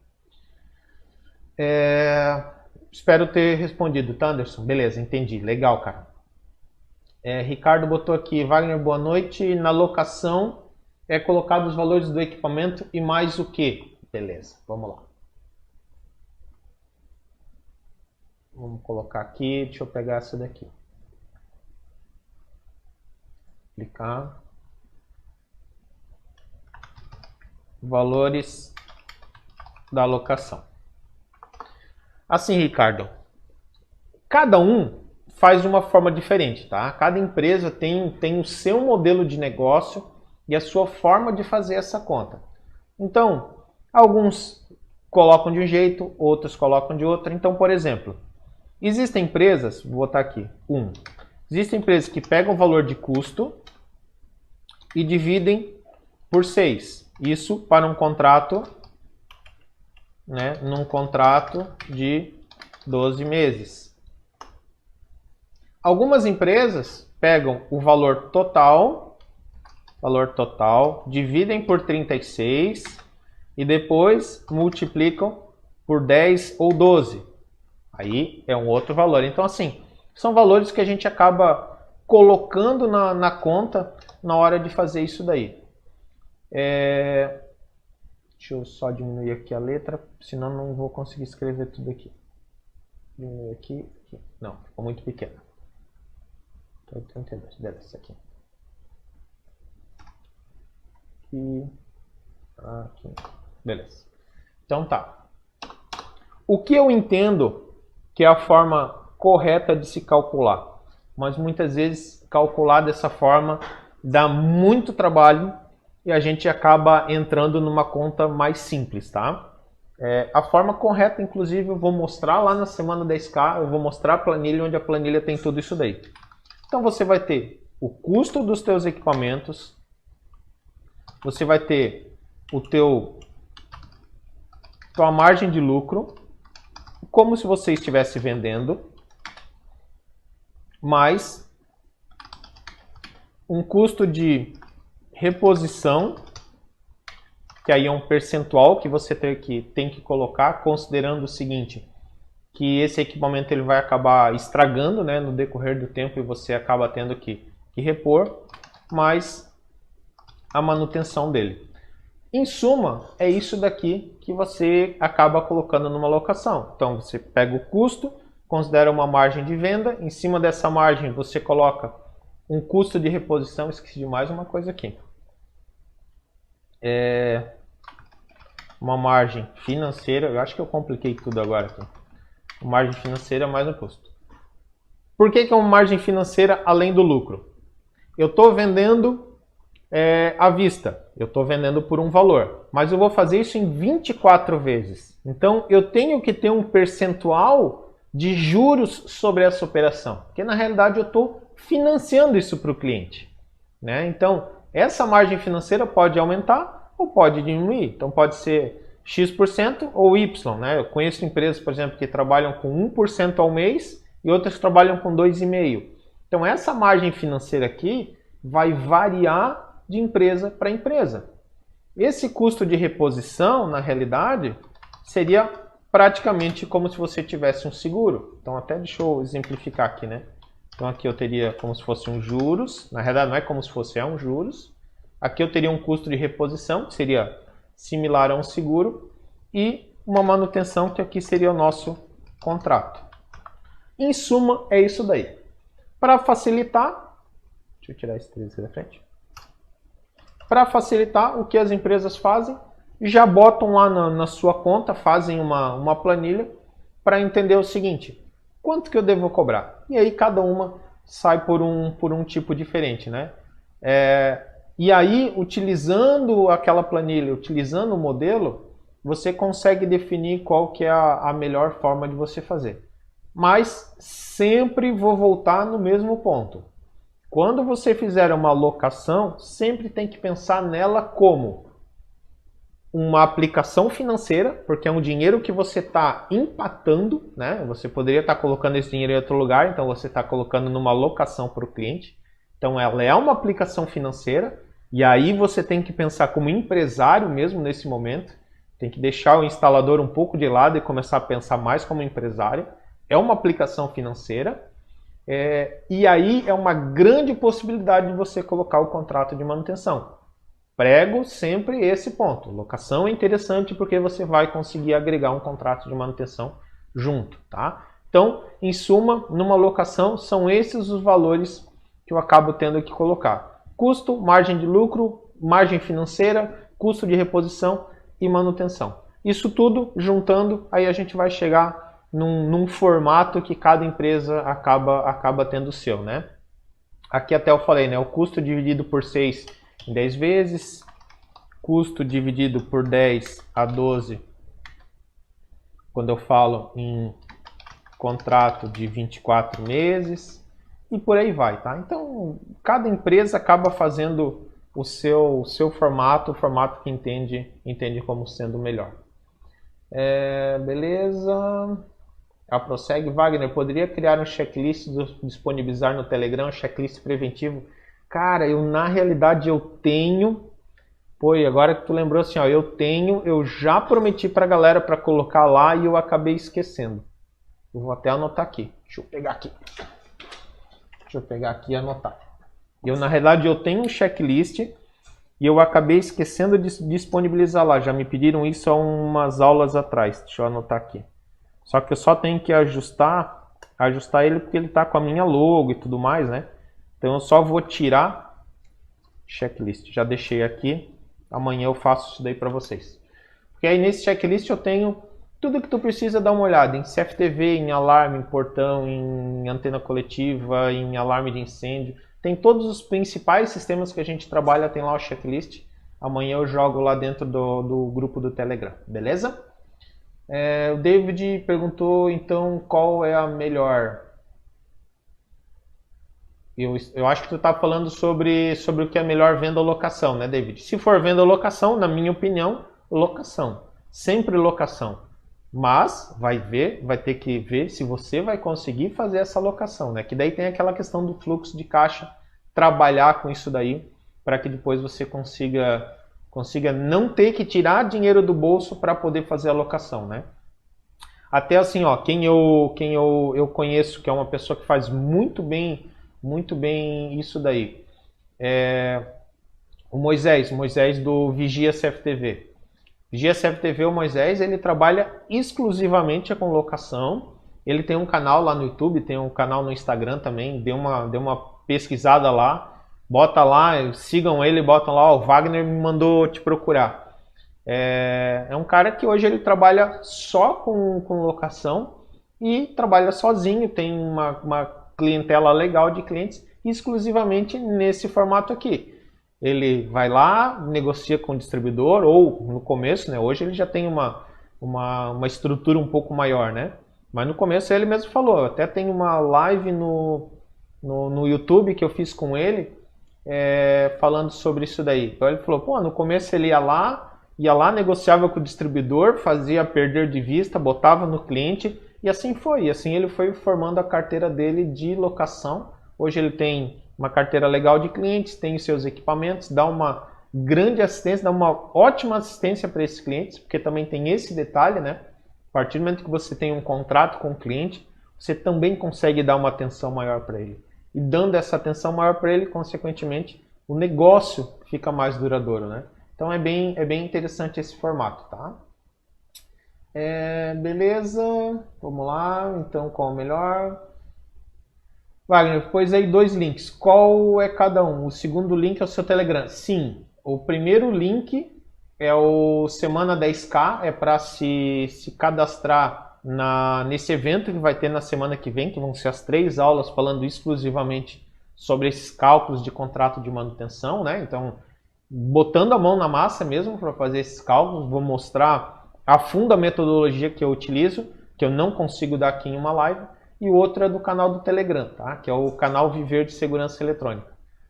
Espero ter respondido, tá, Anderson? Beleza, entendi. Legal, cara. Ricardo botou aqui, Wagner, boa noite. Na locação é colocado os valores do equipamento e mais o que? Beleza, vamos lá. Vamos colocar aqui, deixa eu pegar essa daqui. Clicar. Valores da locação. Assim, Ricardo, cada um faz de uma forma diferente, tá? Cada empresa tem o seu modelo de negócio e a sua forma de fazer essa conta. Então, alguns colocam de um jeito, outros colocam de outro. Então, por exemplo, existem empresas, vou botar aqui, existem empresas que pegam o valor de custo e dividem por 6. Isso para um contrato, né, num contrato de 12 meses. Algumas empresas pegam o valor total, dividem por 36 e depois multiplicam por 10 ou 12. Aí é um outro valor. Então, assim, são valores que a gente acaba colocando na conta na hora de fazer isso daí. Deixa eu só diminuir aqui a letra, senão não vou conseguir escrever tudo aqui. Diminuir aqui. Não, ficou muito pequeno. 32, beleza, aqui. Aqui. Beleza. Então tá. O que eu entendo que é a forma correta de se calcular, mas muitas vezes calcular dessa forma dá muito trabalho e a gente acaba entrando numa conta mais simples, tá? A forma correta, inclusive, eu vou mostrar lá na semana 10K, eu vou mostrar a planilha, onde a planilha tem tudo isso daí. Então você vai ter o custo dos teus equipamentos, você vai ter tua margem de lucro, como se você estivesse vendendo, mais um custo de reposição, que aí é um percentual que você tem que colocar, considerando o seguinte, que esse equipamento ele vai acabar estragando, né, no decorrer do tempo e você acaba tendo que repor, mais a manutenção dele. Em suma, é isso daqui que você acaba colocando numa locação. Então você pega o custo, considera uma margem de venda, em cima dessa margem você coloca um custo de reposição, esqueci de mais uma coisa aqui. Uma margem financeira, eu acho que eu compliquei tudo agora aqui. Margem financeira mais o custo. Por que é uma margem financeira além do lucro? Eu estou vendendo à vista, eu estou vendendo por um valor, mas eu vou fazer isso em 24 vezes. Então eu tenho que ter um percentual de juros sobre essa operação, porque na realidade eu estou financiando isso para o cliente, né? Então essa margem financeira pode aumentar ou pode diminuir. Então pode ser X% ou Y, né? Eu conheço empresas, por exemplo, que trabalham com 1% ao mês e outras que trabalham com 2,5%. Então essa margem financeira aqui vai variar de empresa para empresa. Esse custo de reposição, na realidade, seria praticamente como se você tivesse um seguro. Então até deixa eu exemplificar aqui, né? Então aqui eu teria como se fosse um juros, na realidade não é como se fosse, é um juros. Aqui eu teria um custo de reposição, que seria similar a um seguro, e uma manutenção, que aqui seria o nosso contrato. Em suma, é isso daí. Para facilitar, deixa eu tirar esse 13 aqui da frente. Para facilitar, o que as empresas fazem? Já botam lá na sua conta, fazem uma planilha para entender o seguinte: quanto que eu devo cobrar? E aí cada uma sai por um tipo diferente, né? E aí, utilizando aquela planilha, utilizando o modelo, você consegue definir qual que é a melhor forma de você fazer. Mas sempre vou voltar no mesmo ponto. Quando você fizer uma alocação, sempre tem que pensar nela como uma aplicação financeira, porque é um dinheiro que você está empatando, né? Você poderia estar colocando esse dinheiro em outro lugar, então você está colocando numa alocação para o cliente. Então ela é uma aplicação financeira, E aí você tem que pensar como empresário mesmo nesse momento, tem que deixar o instalador um pouco de lado e começar a pensar mais como empresário. É uma aplicação financeira, e aí é uma grande possibilidade de você colocar o contrato de manutenção. Prego sempre esse ponto. Locação é interessante porque você vai conseguir agregar um contrato de manutenção junto, tá? Então, em suma, numa locação, são esses os valores que eu acabo tendo que colocar. Custo, margem de lucro, margem financeira, custo de reposição e manutenção. Isso tudo juntando, aí a gente vai chegar num formato que cada empresa acaba tendo o seu, né? Aqui até eu falei, né? O custo dividido por 6 em 10 vezes, custo dividido por 10 a 12, quando eu falo em contrato de 24 meses, e por aí vai, tá? Então, cada empresa acaba fazendo o seu formato, o formato que entende como sendo melhor. Beleza. Prossegue, Wagner, poderia criar um checklist, disponibilizar no Telegram, um checklist preventivo? Cara, na realidade eu tenho, agora que tu lembrou assim, ó, eu já prometi pra galera para colocar lá e eu acabei esquecendo. Eu vou até anotar aqui, deixa eu pegar aqui e anotar. Na realidade eu tenho um checklist e eu acabei esquecendo de disponibilizar lá, já me pediram isso há umas aulas atrás, deixa eu anotar aqui. Só que eu só tenho que ajustar ele porque ele está com a minha logo e tudo mais, né? Então eu só vou tirar checklist. Já deixei aqui. Amanhã eu faço isso daí para vocês. Porque aí nesse checklist eu tenho tudo que tu precisa dar uma olhada. Em CFTV, em alarme, em portão, em antena coletiva, em alarme de incêndio. Tem todos os principais sistemas que a gente trabalha, tem lá o checklist. Amanhã eu jogo lá dentro do grupo do Telegram. Beleza? O David perguntou, então, qual é a melhor? Eu acho que tu está falando sobre o que é melhor venda ou locação, né, David? Se for venda ou locação, na minha opinião, locação. Sempre locação. Mas vai ter que ver se você vai conseguir fazer essa locação, né? Que daí tem aquela questão do fluxo de caixa, trabalhar com isso daí, para que depois você consiga não ter que tirar dinheiro do bolso para poder fazer a locação, né? Até assim, ó, quem eu conheço, que é uma pessoa que faz muito bem isso daí, o Moisés do Vigia CFTV. Vigia CFTV, o Moisés, ele trabalha exclusivamente com locação. Ele tem um canal lá no YouTube, tem um canal no Instagram também, dê uma pesquisada lá. Bota lá, sigam ele, botam lá, o Wagner me mandou te procurar. É um cara que hoje ele trabalha só com locação e trabalha sozinho, tem uma clientela legal de clientes exclusivamente nesse formato aqui. Ele vai lá, negocia com o distribuidor, ou no começo, né? Hoje ele já tem uma estrutura um pouco maior, né? Mas no começo ele mesmo falou, até tem uma live no YouTube que eu fiz com ele, falando sobre isso daí. Então ele falou, no começo ele ia lá, negociava com o distribuidor, fazia perder de vista, botava no cliente, e assim foi. E assim ele foi formando a carteira dele de locação. Hoje ele tem uma carteira legal de clientes, tem os seus equipamentos, dá uma grande assistência, dá uma ótima assistência para esses clientes, porque também tem esse detalhe, né? A partir do momento que você tem um contrato com o cliente, você também consegue dar uma atenção maior para ele. E dando essa atenção maior para ele, consequentemente, o negócio fica mais duradouro, né? Então é bem interessante esse formato, tá? Beleza, vamos lá, então qual o melhor? Wagner, pois aí 2 links, qual é cada um? O segundo link é o seu Telegram. Sim, o primeiro link é o Semana 10K, é para se cadastrar nesse evento que vai ter na semana que vem, que vão ser as 3 aulas falando exclusivamente sobre esses cálculos de contrato de manutenção, né? Então, botando a mão na massa mesmo para fazer esses cálculos, vou mostrar a fundo a metodologia que eu utilizo, que eu não consigo dar aqui em uma live, e o outro é do canal do Telegram, tá? Que é o canal Viver de Segurança Eletrônica.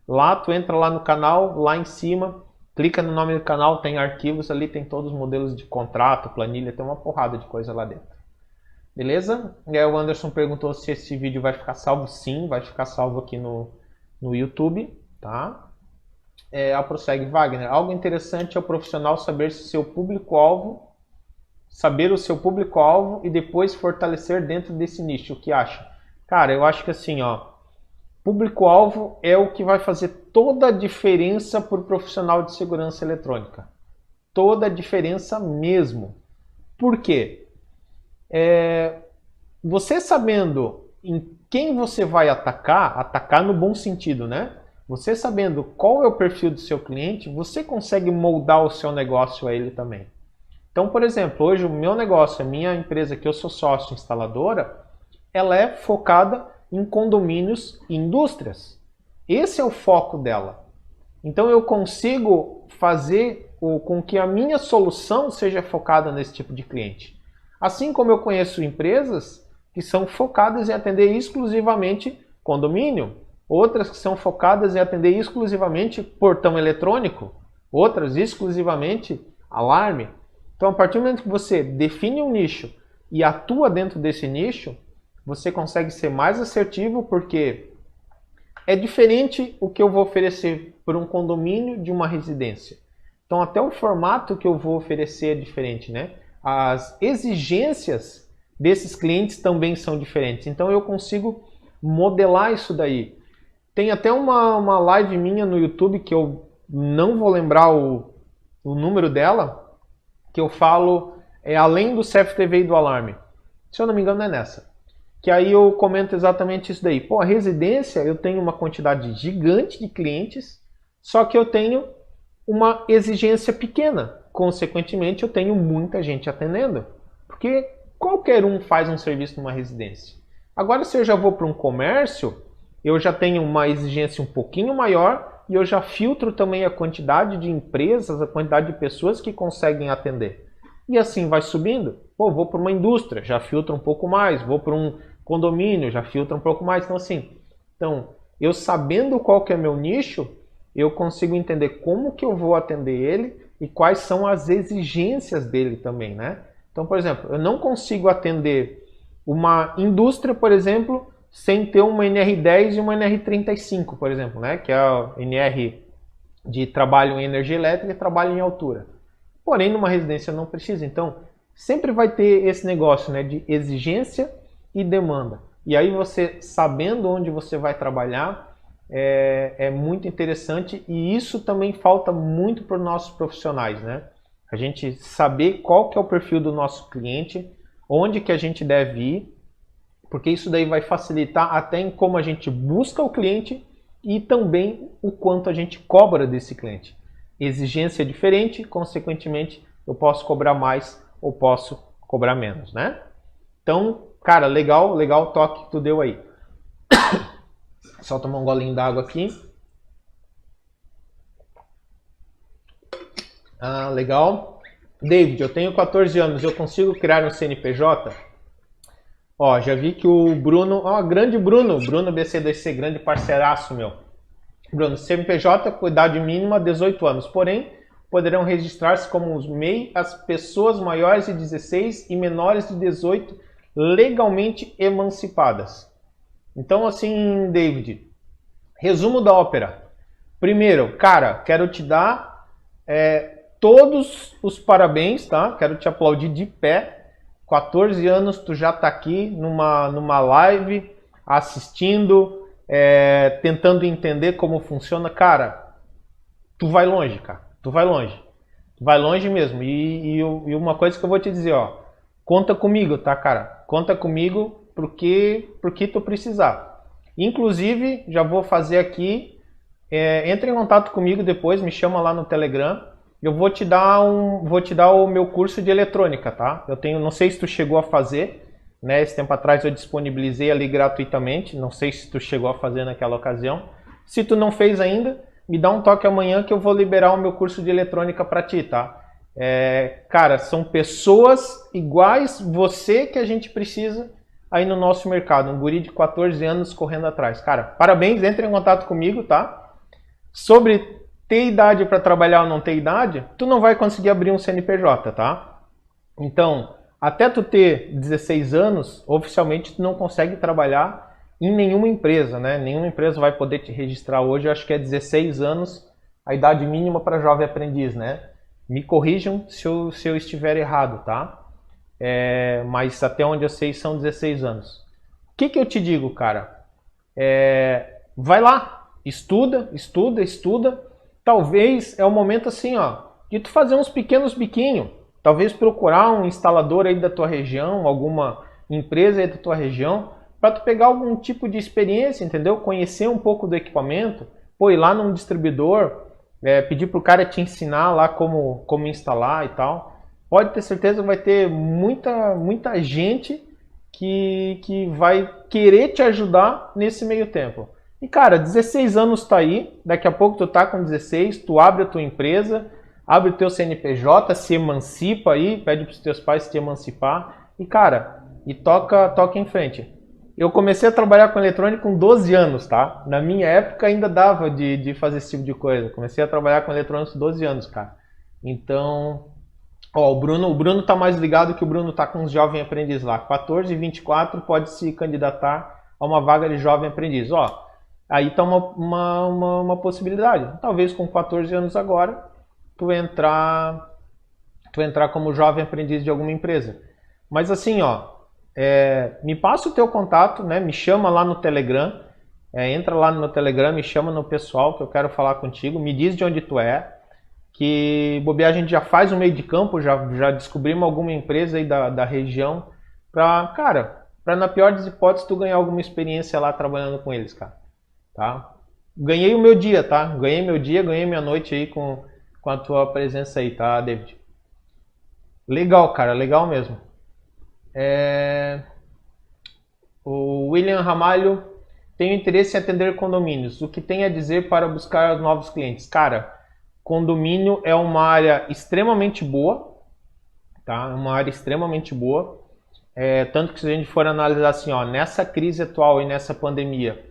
Lá, tu entra lá no canal, lá em cima, clica no nome do canal, tem arquivos ali, tem todos os modelos de contrato, planilha, tem uma porrada de coisa lá dentro. Beleza? E aí o Anderson perguntou se esse vídeo vai ficar salvo. Sim, vai ficar salvo aqui no YouTube, tá? A Prossegue Wagner. Algo interessante é o profissional saber se seu público-alvo, saber o seu público-alvo e depois fortalecer dentro desse nicho. O que acha? Cara, eu acho que assim, ó, público-alvo é o que vai fazer toda a diferença para o profissional de segurança eletrônica. Toda a diferença mesmo. Por quê? Você sabendo em quem você vai atacar no bom sentido, né? Você sabendo qual é o perfil do seu cliente, você consegue moldar o seu negócio a ele também. Então, por exemplo, hoje o meu negócio, a minha empresa que eu sou sócio instaladora, ela é focada em condomínios e indústrias. Esse é o foco dela. Então eu consigo fazer com que a minha solução seja focada nesse tipo de cliente. Assim como eu conheço empresas que são focadas em atender exclusivamente condomínio, outras que são focadas em atender exclusivamente portão eletrônico, outras exclusivamente alarme. Então, a partir do momento que você define um nicho e atua dentro desse nicho, você consegue ser mais assertivo, porque é diferente o que eu vou oferecer para um condomínio de uma residência. Então, até o formato que eu vou oferecer é diferente, né? As exigências desses clientes também são diferentes. Então, eu consigo modelar isso daí. Tem até uma live minha no YouTube, que eu não vou lembrar o número dela, que eu falo além do CFTV e do alarme. Se eu não me engano é nessa. Que aí eu comento exatamente isso daí. Pô, a residência eu tenho uma quantidade gigante de clientes, só que eu tenho uma exigência pequena. Consequentemente, eu tenho muita gente atendendo. Porque qualquer um faz um serviço numa residência. Agora, se eu já vou para um comércio, eu já tenho uma exigência um pouquinho maior e eu já filtro também a quantidade de empresas, a quantidade de pessoas que conseguem atender. E assim vai subindo. Pô, vou para uma indústria, já filtra um pouco mais. Vou para um condomínio, já filtra um pouco mais. Então, assim, eu sabendo qual que é meu nicho, eu consigo entender como que eu vou atender ele e quais são as exigências dele também, né? Então, por exemplo, eu não consigo atender uma indústria, por exemplo, sem ter uma NR10 e uma NR35, por exemplo, né? Que é a NR de trabalho em energia elétrica e trabalho em altura. Porém, numa residência não precisa. Então, sempre vai ter esse negócio, né, de exigência e demanda. E aí você, sabendo onde você vai trabalhar, é muito interessante, e isso também falta muito para os nossos profissionais, né? A gente saber qual que é o perfil do nosso cliente, onde que a gente deve ir, porque isso daí vai facilitar até em como a gente busca o cliente e também o quanto a gente cobra desse cliente. Exigência é diferente, consequentemente eu posso cobrar mais ou posso cobrar menos, né? Então, cara, legal o toque que tu deu aí. Só tomar um golinho d'água aqui. Ah, legal. David, eu tenho 14 anos, eu consigo criar um CNPJ? Ó, já vi que o Bruno, grande Bruno BC2C, grande parceiraço meu. Bruno, CNPJ com idade mínima 18 anos, porém poderão registrar-se como os MEI as pessoas maiores de 16 e menores de 18 legalmente emancipadas. Então, assim, David, resumo da ópera. Primeiro, cara, quero te dar todos os parabéns, tá? Quero te aplaudir de pé. 14 anos, tu já tá aqui numa live, assistindo, tentando entender como funciona. Cara, tu vai longe, cara. Tu vai longe. Tu vai longe mesmo. E uma coisa que eu vou te dizer, ó. Conta comigo, tá, cara? Conta comigo porque tu precisar. Inclusive, já vou fazer aqui, entre em contato comigo depois, me chama lá no Telegram. Eu vou te dar o meu curso de eletrônica, tá? Eu tenho, não sei se tu chegou a fazer, né? Esse tempo atrás eu disponibilizei ali gratuitamente, não sei se tu chegou a fazer naquela ocasião. Se tu não fez ainda, me dá um toque amanhã que eu vou liberar o meu curso de eletrônica para ti, tá? Cara, são pessoas iguais você que a gente precisa aí no nosso mercado. Um guri de 14 anos correndo atrás. Cara, parabéns, entre em contato comigo, tá? Sobre ter idade para trabalhar ou não ter idade, tu não vai conseguir abrir um CNPJ, tá? Então, até tu ter 16 anos, oficialmente tu não consegue trabalhar em nenhuma empresa, né? Nenhuma empresa vai poder te registrar hoje, eu acho que é 16 anos a idade mínima para jovem aprendiz, né? Me corrijam se eu estiver errado, tá? Mas até onde eu sei são 16 anos. O que eu te digo, cara? Vai lá, estuda. Talvez é o momento assim, ó, de tu fazer uns pequenos biquinhos. Talvez procurar um instalador aí da tua região, alguma empresa aí da tua região, para tu pegar algum tipo de experiência, entendeu? Conhecer um pouco do equipamento, pô, ir lá num distribuidor, pedir pro cara te ensinar lá como instalar e tal. Pode ter certeza que vai ter muita gente que vai querer te ajudar nesse meio tempo. E cara, 16 anos tá aí, daqui a pouco tu tá com 16, tu abre a tua empresa, abre o teu CNPJ, se emancipa aí, pede pros teus pais te emancipar e cara, toca em frente. Eu comecei a trabalhar com eletrônica com 12 anos, tá? Na minha época ainda dava de fazer esse tipo de coisa. Comecei a trabalhar com eletrônica com 12 anos, cara. Então, ó, o Bruno tá mais ligado que o Bruno tá com uns jovens aprendiz lá. 14 e 24 pode se candidatar a uma vaga de jovem aprendiz. Ó, aí tá uma possibilidade. Talvez com 14 anos agora, tu entrar como jovem aprendiz de alguma empresa. Mas assim, ó, me passa o teu contato, né? Me chama lá no Telegram, entra lá no meu Telegram, me chama no pessoal que eu quero falar contigo, me diz de onde tu é, que bobear a gente já faz um meio de campo, já descobrimos alguma empresa aí da região, pra na pior das hipóteses tu ganhar alguma experiência lá trabalhando com eles, cara, tá? Ganhei o meu dia, tá? Ganhei meu dia, ganhei minha noite aí com a tua presença aí, tá, David? Legal, cara, legal mesmo. O William Ramalho tem interesse em atender condomínios. O que tem a dizer para buscar novos clientes? Cara, condomínio é uma área extremamente boa, tá? É uma área extremamente boa. Tanto que se a gente for analisar assim, ó, nessa crise atual e nessa pandemia,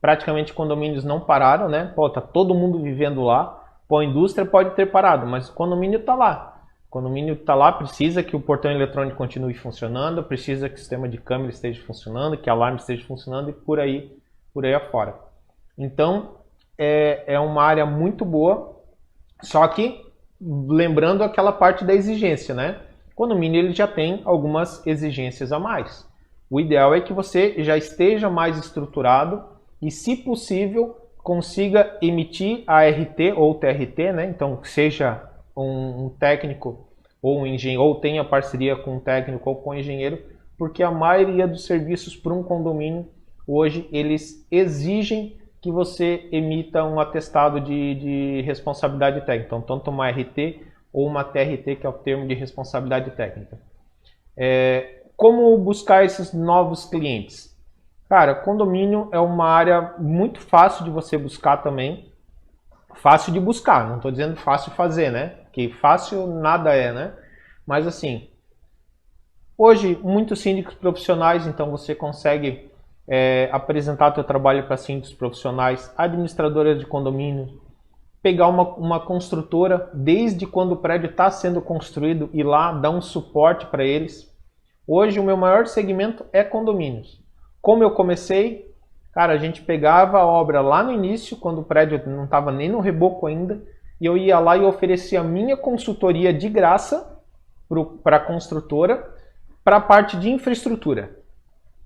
praticamente condomínios não pararam, né? Pô, tá todo mundo vivendo lá. Pô, a indústria pode ter parado, mas o condomínio tá lá. O condomínio está lá, precisa que o portão eletrônico continue funcionando, precisa que o sistema de câmera esteja funcionando, que o alarme esteja funcionando e por aí afora. Então, é uma área muito boa, só que lembrando aquela parte da exigência, né? O condomínio ele já tem algumas exigências a mais. O ideal é que você já esteja mais estruturado e, se possível, consiga emitir a RT ou TRT, né? Então, seja um técnico ou um engenheiro, ou tenha parceria com um técnico ou com um engenheiro, porque a maioria dos serviços para um condomínio hoje eles exigem que você emita um atestado de responsabilidade técnica. Então, tanto uma RT ou uma TRT, que é o termo de responsabilidade técnica. Como buscar esses novos clientes? Cara, condomínio é uma área muito fácil de você buscar também. Fácil de buscar, não estou dizendo fácil fazer, né? Que fácil nada é, né? Mas assim, hoje muitos síndicos profissionais, então você consegue apresentar teu trabalho para síndicos profissionais, administradoras de condomínio, pegar uma construtora desde quando o prédio está sendo construído e lá dar um suporte para eles. Hoje o meu maior segmento é condomínios. Como eu comecei, cara, a gente pegava a obra lá no início, quando o prédio não estava nem no reboco ainda, e eu ia lá e oferecia a minha consultoria de graça para a construtora, para a parte de infraestrutura.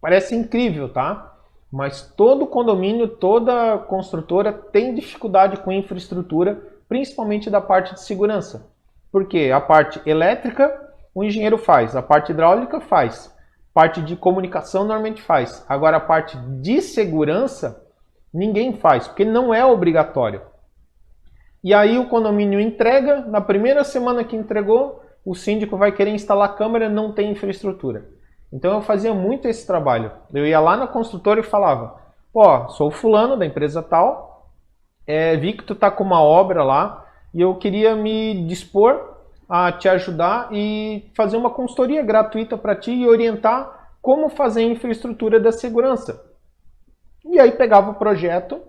Parece incrível, tá? Mas todo condomínio, toda construtora tem dificuldade com infraestrutura, principalmente da parte de segurança. Porque a parte elétrica, o engenheiro faz, a parte hidráulica faz, parte de comunicação normalmente faz. Agora a parte de segurança, ninguém faz, porque não é obrigatório. E aí o condomínio entrega, na primeira semana que entregou, o síndico vai querer instalar câmera, não tem infraestrutura. Então eu fazia muito esse trabalho. Eu ia lá na construtora e falava, ó, sou fulano da empresa tal, vi que tu tá com uma obra lá e eu queria me dispor a te ajudar e fazer uma consultoria gratuita para ti e orientar como fazer a infraestrutura da segurança. E aí pegava o projeto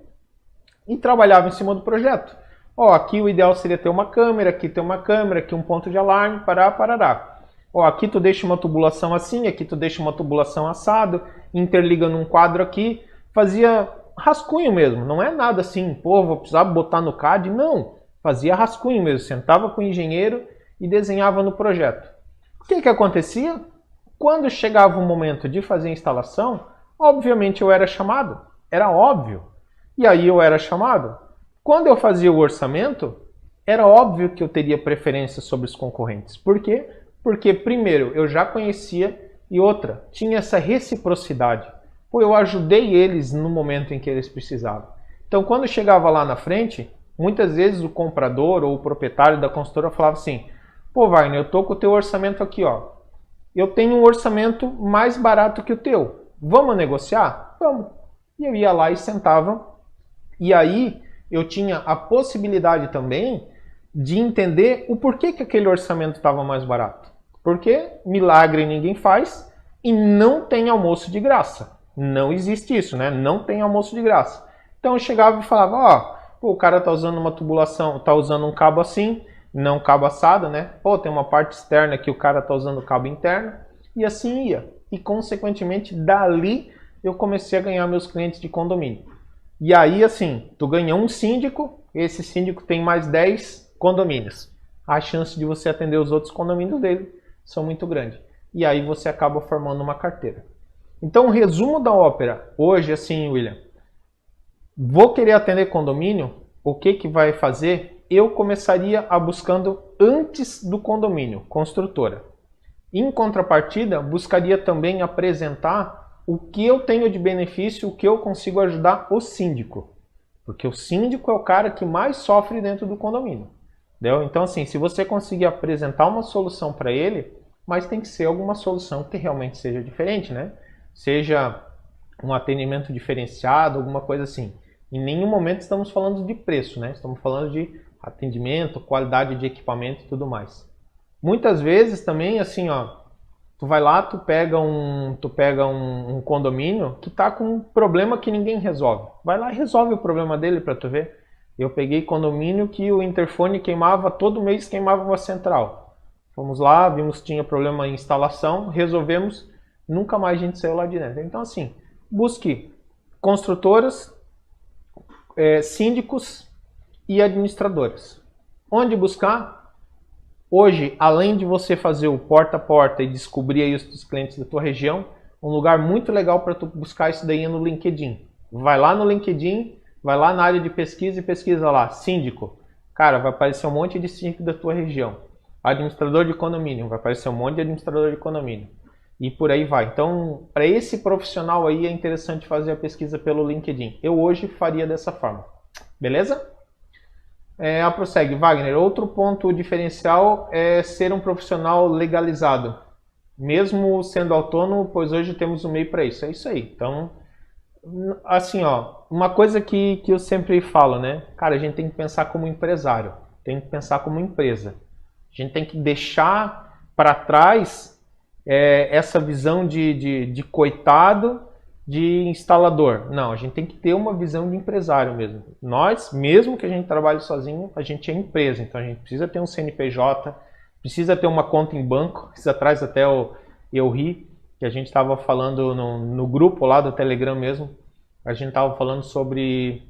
e trabalhava em cima do projeto. Ó, aqui o ideal seria ter uma câmera, aqui um ponto de alarme, parará. Ó, aqui tu deixa uma tubulação assim, aqui tu deixa uma tubulação assado, interliga num quadro aqui, fazia rascunho mesmo, não é nada assim, pô, vou precisar botar no CAD, não. Fazia rascunho mesmo, sentava com o engenheiro e desenhava no projeto. O que acontecia? Quando chegava o momento de fazer a instalação, obviamente eu era chamado, era óbvio. E aí eu era chamado. Quando eu fazia o orçamento, era óbvio que eu teria preferência sobre os concorrentes. Por quê? Porque, primeiro, eu já conhecia e outra, tinha essa reciprocidade. Pô, eu ajudei eles no momento em que eles precisavam. Então, quando chegava lá na frente, muitas vezes o comprador ou o proprietário da consultora falava assim: pô, Wagner, eu tô com o teu orçamento aqui, ó. Eu tenho um orçamento mais barato que o teu. Vamos negociar? Vamos. E eu ia lá e sentava. E aí eu tinha a possibilidade também de entender o porquê que aquele orçamento estava mais barato. Porque milagre ninguém faz e não tem almoço de graça. Não existe isso, né? Não tem almoço de graça. Então eu chegava e falava, ó, o cara tá usando uma tubulação, tá usando um cabo assim, não cabo assado, né? Pô, tem uma parte externa que o cara tá usando cabo interno. E assim ia. E consequentemente, dali eu comecei a ganhar meus clientes de condomínio. E aí, assim, tu ganha um síndico, esse síndico tem mais 10 condomínios. A chance de você atender os outros condomínios dele são muito grandes. E aí você acaba formando uma carteira. Então, o resumo da ópera, hoje, assim, William, vou querer atender condomínio, o que vai fazer? Eu começaria a buscando antes do condomínio, construtora. Em contrapartida, buscaria também apresentar o que eu tenho de benefício, o que eu consigo ajudar o síndico. Porque o síndico é o cara que mais sofre dentro do condomínio. Entendeu? Então, assim, se você conseguir apresentar uma solução para ele, mas tem que ser alguma solução que realmente seja diferente, né? Seja um atendimento diferenciado, alguma coisa assim. Em nenhum momento estamos falando de preço, né? Estamos falando de atendimento, qualidade de equipamento e tudo mais. Muitas vezes também, assim, ó, tu vai lá, tu pega um condomínio que tá com um problema que ninguém resolve. Vai lá e resolve o problema dele para tu ver. Eu peguei condomínio que o interfone queimava, todo mês queimava uma central. Fomos lá, vimos que tinha problema em instalação, resolvemos, nunca mais a gente saiu lá de dentro. Então, assim, busque construtoras, síndicos e administradoras. Onde buscar? Hoje, além de você fazer o porta a porta e descobrir aí os clientes da tua região, um lugar muito legal para tu buscar isso daí é no LinkedIn. Vai lá no LinkedIn, vai lá na área de pesquisa e pesquisa lá, síndico. Cara, vai aparecer um monte de síndico da tua região. Administrador de condomínio, vai aparecer um monte de administrador de condomínio. E por aí vai. Então, para esse profissional aí é interessante fazer a pesquisa pelo LinkedIn. Eu hoje faria dessa forma. Beleza? Prossegue, Wagner. Outro ponto diferencial é ser um profissional legalizado, mesmo sendo autônomo, pois hoje temos um meio para isso. É isso aí. Então, assim, ó, uma coisa que eu sempre falo, né? Cara, a gente tem que pensar como empresário, tem que pensar como empresa. A gente tem que deixar para trás essa visão de coitado, de instalador. Não, a gente tem que ter uma visão de empresário mesmo. Nós, mesmo que a gente trabalhe sozinho, a gente é empresa. Então a gente precisa ter um CNPJ, precisa ter uma conta em banco. Isso atrás até eu ri, que a gente estava falando no grupo lá do Telegram mesmo. A gente estava falando sobre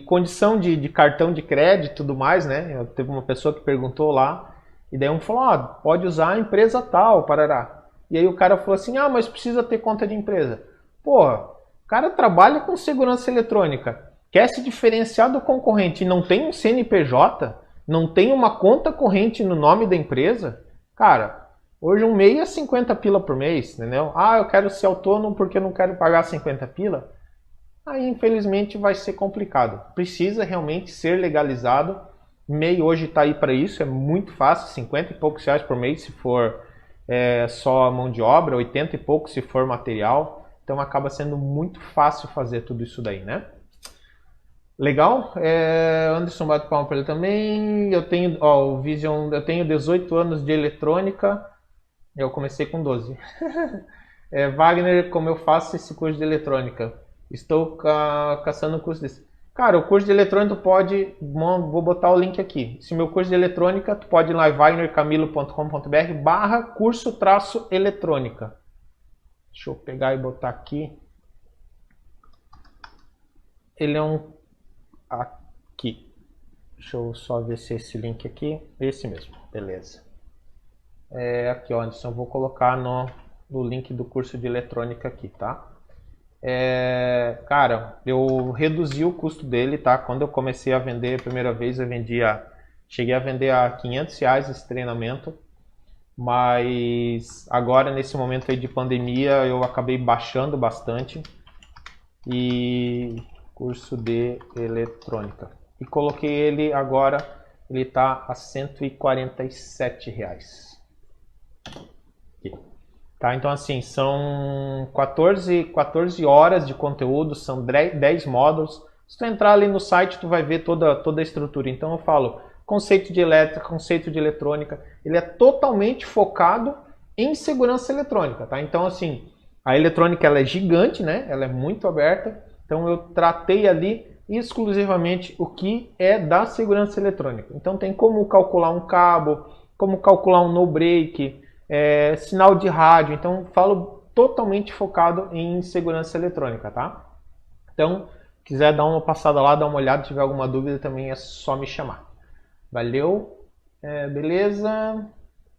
condição de cartão de crédito e tudo mais, né? Teve uma pessoa que perguntou lá, e daí um falou, pode usar a empresa tal, parará. E aí o cara falou assim, mas precisa ter conta de empresa. Porra, o cara trabalha com segurança eletrônica, quer se diferenciar do concorrente e não tem um CNPJ, não tem uma conta corrente no nome da empresa, cara, hoje um MEI é 50 pila por mês, entendeu? Eu quero ser autônomo porque eu não quero pagar 50 pila. Aí infelizmente vai ser complicado. Precisa realmente ser legalizado. MEI hoje está aí para isso, é muito fácil, 50 e poucos reais por mês se for só mão de obra, 80 e pouco se for material, então acaba sendo muito fácil fazer tudo isso daí, né? Legal? Anderson bate palma para ele também. Eu tenho, o Vision, eu tenho 18 anos de eletrônica, eu comecei com 12. Wagner, como eu faço esse curso de eletrônica? Estou caçando um curso desse. Cara, o curso de eletrônica tu pode, vou botar o link aqui. Se meu curso de eletrônica, tu pode ir lá em wagnercamilo.com.br/curso-eletrônica. Deixa eu pegar e botar aqui. Ele é aqui. Deixa eu só ver se esse link aqui, esse mesmo, beleza. Aqui, ó, Anderson, eu vou colocar no link do curso de eletrônica aqui, tá? Cara, eu reduzi o custo dele, tá? Quando eu comecei a vender a primeira vez, cheguei a vender a R$ 500 esse treinamento, mas agora nesse momento aí de pandemia eu acabei baixando bastante e curso de eletrônica e coloquei ele agora, ele tá a R$ 147. Aqui. Tá, então assim, são 14 horas de conteúdo, são 10 módulos. Se tu entrar ali no site, tu vai ver toda a estrutura. Então eu falo, conceito de elétrica, conceito de eletrônica, ele é totalmente focado em segurança eletrônica, tá? Então assim, a eletrônica ela é gigante, né? Ela é muito aberta, então eu tratei ali exclusivamente o que é da segurança eletrônica. Então tem como calcular um cabo, como calcular um no-break, sinal de rádio, então falo totalmente focado em segurança eletrônica, tá? Então, quiser dar uma passada lá, dar uma olhada, se tiver alguma dúvida também é só me chamar. Valeu, beleza,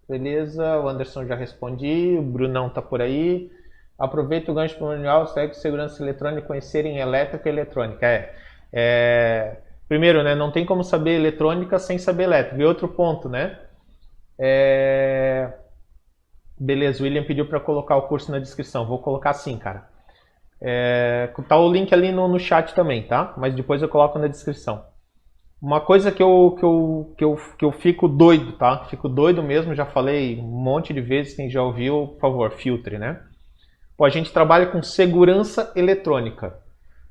o Anderson já respondi, o Brunão tá por aí. Aproveita o gancho patrimonial, segue segurança eletrônica, conhecerem elétrica e eletrônica. Primeiro, né, não tem como saber eletrônica sem saber elétrica. E outro ponto, né? Beleza, o William pediu para colocar o curso na descrição. Vou colocar sim, cara. Tá o link ali no chat também, tá? Mas depois eu coloco na descrição. Uma coisa que eu fico doido, tá? Fico doido mesmo, já falei um monte de vezes, quem já ouviu, por favor, filtre, né? Pô, a gente trabalha com segurança eletrônica.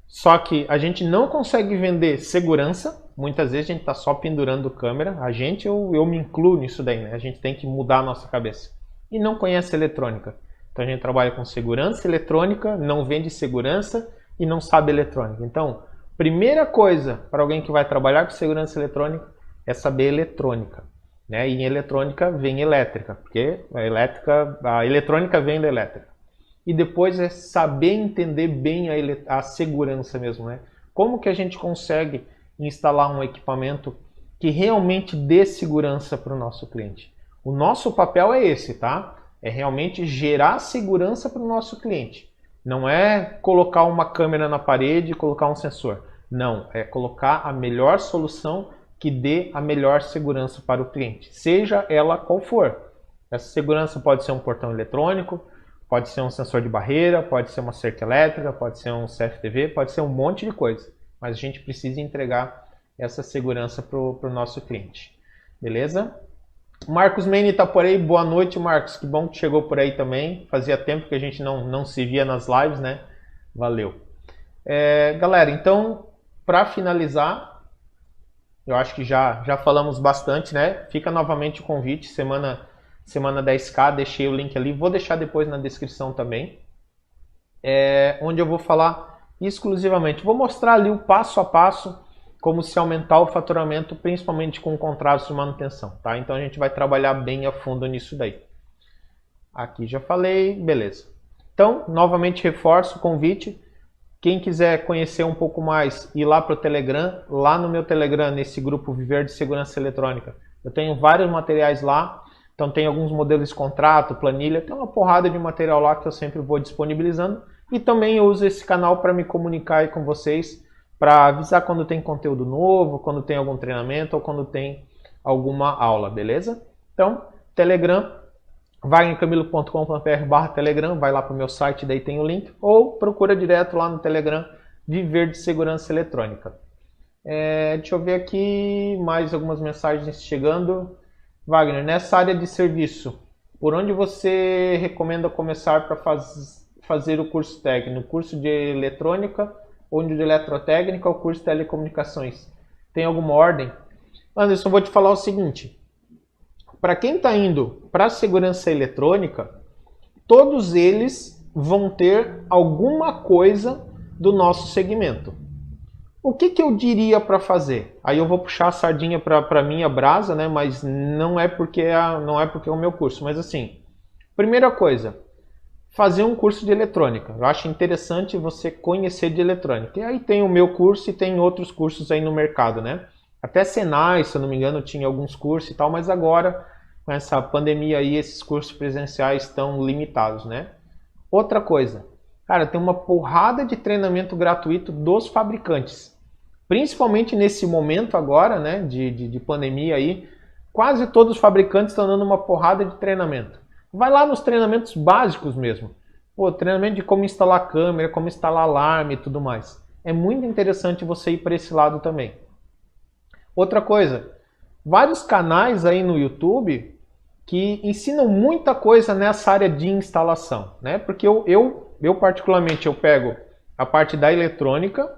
Só que a gente não consegue vender segurança. Muitas vezes a gente está só pendurando câmera. Eu me incluo nisso daí, né? A gente tem que mudar a nossa cabeça. E não conhece eletrônica. Então a gente trabalha com segurança eletrônica, não vende segurança e não sabe eletrônica. Então, primeira coisa para alguém que vai trabalhar com segurança eletrônica é saber eletrônica. Né? E em eletrônica vem elétrica, porque a eletrônica vem da elétrica. E depois é saber entender bem a segurança mesmo, né? Como que a gente consegue instalar um equipamento que realmente dê segurança para o nosso cliente? O nosso papel é esse, tá? É realmente gerar segurança para o nosso cliente. Não é colocar uma câmera na parede e colocar um sensor. Não, é colocar a melhor solução que dê a melhor segurança para o cliente, seja ela qual for. Essa segurança pode ser um portão eletrônico, pode ser um sensor de barreira, pode ser uma cerca elétrica, pode ser um CFTV, pode ser um monte de coisa. Mas a gente precisa entregar essa segurança para o nosso cliente. Beleza? Marcos Mene está por aí. Boa noite, Marcos. Que bom que chegou por aí também. Fazia tempo que a gente não se via nas lives, né? Valeu. Galera, então, para finalizar, eu acho que já falamos bastante, né? Fica novamente o convite, semana 10K, deixei o link ali, vou deixar depois na descrição também, onde eu vou falar exclusivamente, vou mostrar ali o passo a passo, como se aumentar o faturamento, principalmente com contratos de manutenção, tá? Então a gente vai trabalhar bem a fundo nisso daí. Aqui já falei, beleza. Então, novamente reforço o convite, quem quiser conhecer um pouco mais, ir lá para o Telegram, lá no meu Telegram, nesse grupo Viver de Segurança Eletrônica, eu tenho vários materiais lá. Então tem alguns modelos de contrato, planilha, tem uma porrada de material lá que eu sempre vou disponibilizando. E também eu uso esse canal para me comunicar aí com vocês, para avisar quando tem conteúdo novo, quando tem algum treinamento ou quando tem alguma aula, beleza? Então, Telegram, wagnercamilo.com.br/telegram, vai lá para o meu site, daí tem o link, ou procura direto lá no Telegram, Viver de Segurança Eletrônica. Deixa eu ver aqui, mais algumas mensagens chegando. Wagner, nessa área de serviço, por onde você recomenda começar para fazer o curso técnico? O curso de eletrônica, ou de eletrotécnica, ou curso de telecomunicações? Tem alguma ordem? Anderson, vou te falar o seguinte. Para quem está indo para a segurança eletrônica, todos eles vão ter alguma coisa do nosso segmento. O que eu diria para fazer? Aí eu vou puxar a sardinha para minha brasa, né? Mas não é porque é o meu curso. Mas assim, primeira coisa, fazer um curso de eletrônica. Eu acho interessante você conhecer de eletrônica. E aí tem o meu curso e tem outros cursos aí no mercado, né? Até Senai, se eu não me engano, tinha alguns cursos e tal, mas agora, com essa pandemia aí, esses cursos presenciais estão limitados, né? Outra coisa, cara, tem uma porrada de treinamento gratuito dos fabricantes. Principalmente nesse momento agora, né, de pandemia aí, quase todos os fabricantes estão dando uma porrada de treinamento. Vai lá nos treinamentos básicos mesmo. Pô, treinamento de como instalar câmera, como instalar alarme e tudo mais. É muito interessante você ir para esse lado também. Outra coisa, vários canais aí no YouTube que ensinam muita coisa nessa área de instalação, né? Porque eu particularmente, eu pego a parte da eletrônica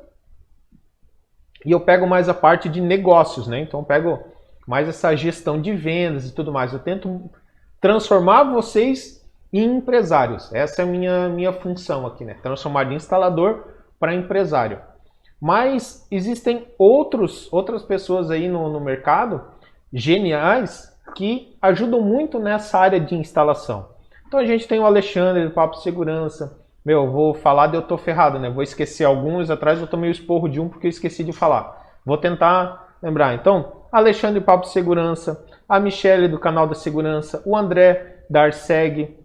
e eu pego mais a parte de negócios, né? Então eu pego mais essa gestão de vendas e tudo mais. Eu tento transformar vocês em empresários. Essa é a minha função aqui, né? Transformar de instalador para empresário. Mas existem outras pessoas aí no mercado, geniais, que ajudam muito nessa área de instalação. Então a gente tem o Alexandre do Papo Segurança. Meu, vou falar de eu tô ferrado, né? Vou esquecer alguns, atrás eu tomei o esporro de um porque eu esqueci de falar. Vou tentar lembrar. Então, Alexandre do Papo Segurança, a Michele do canal da Segurança, o André da Arseg,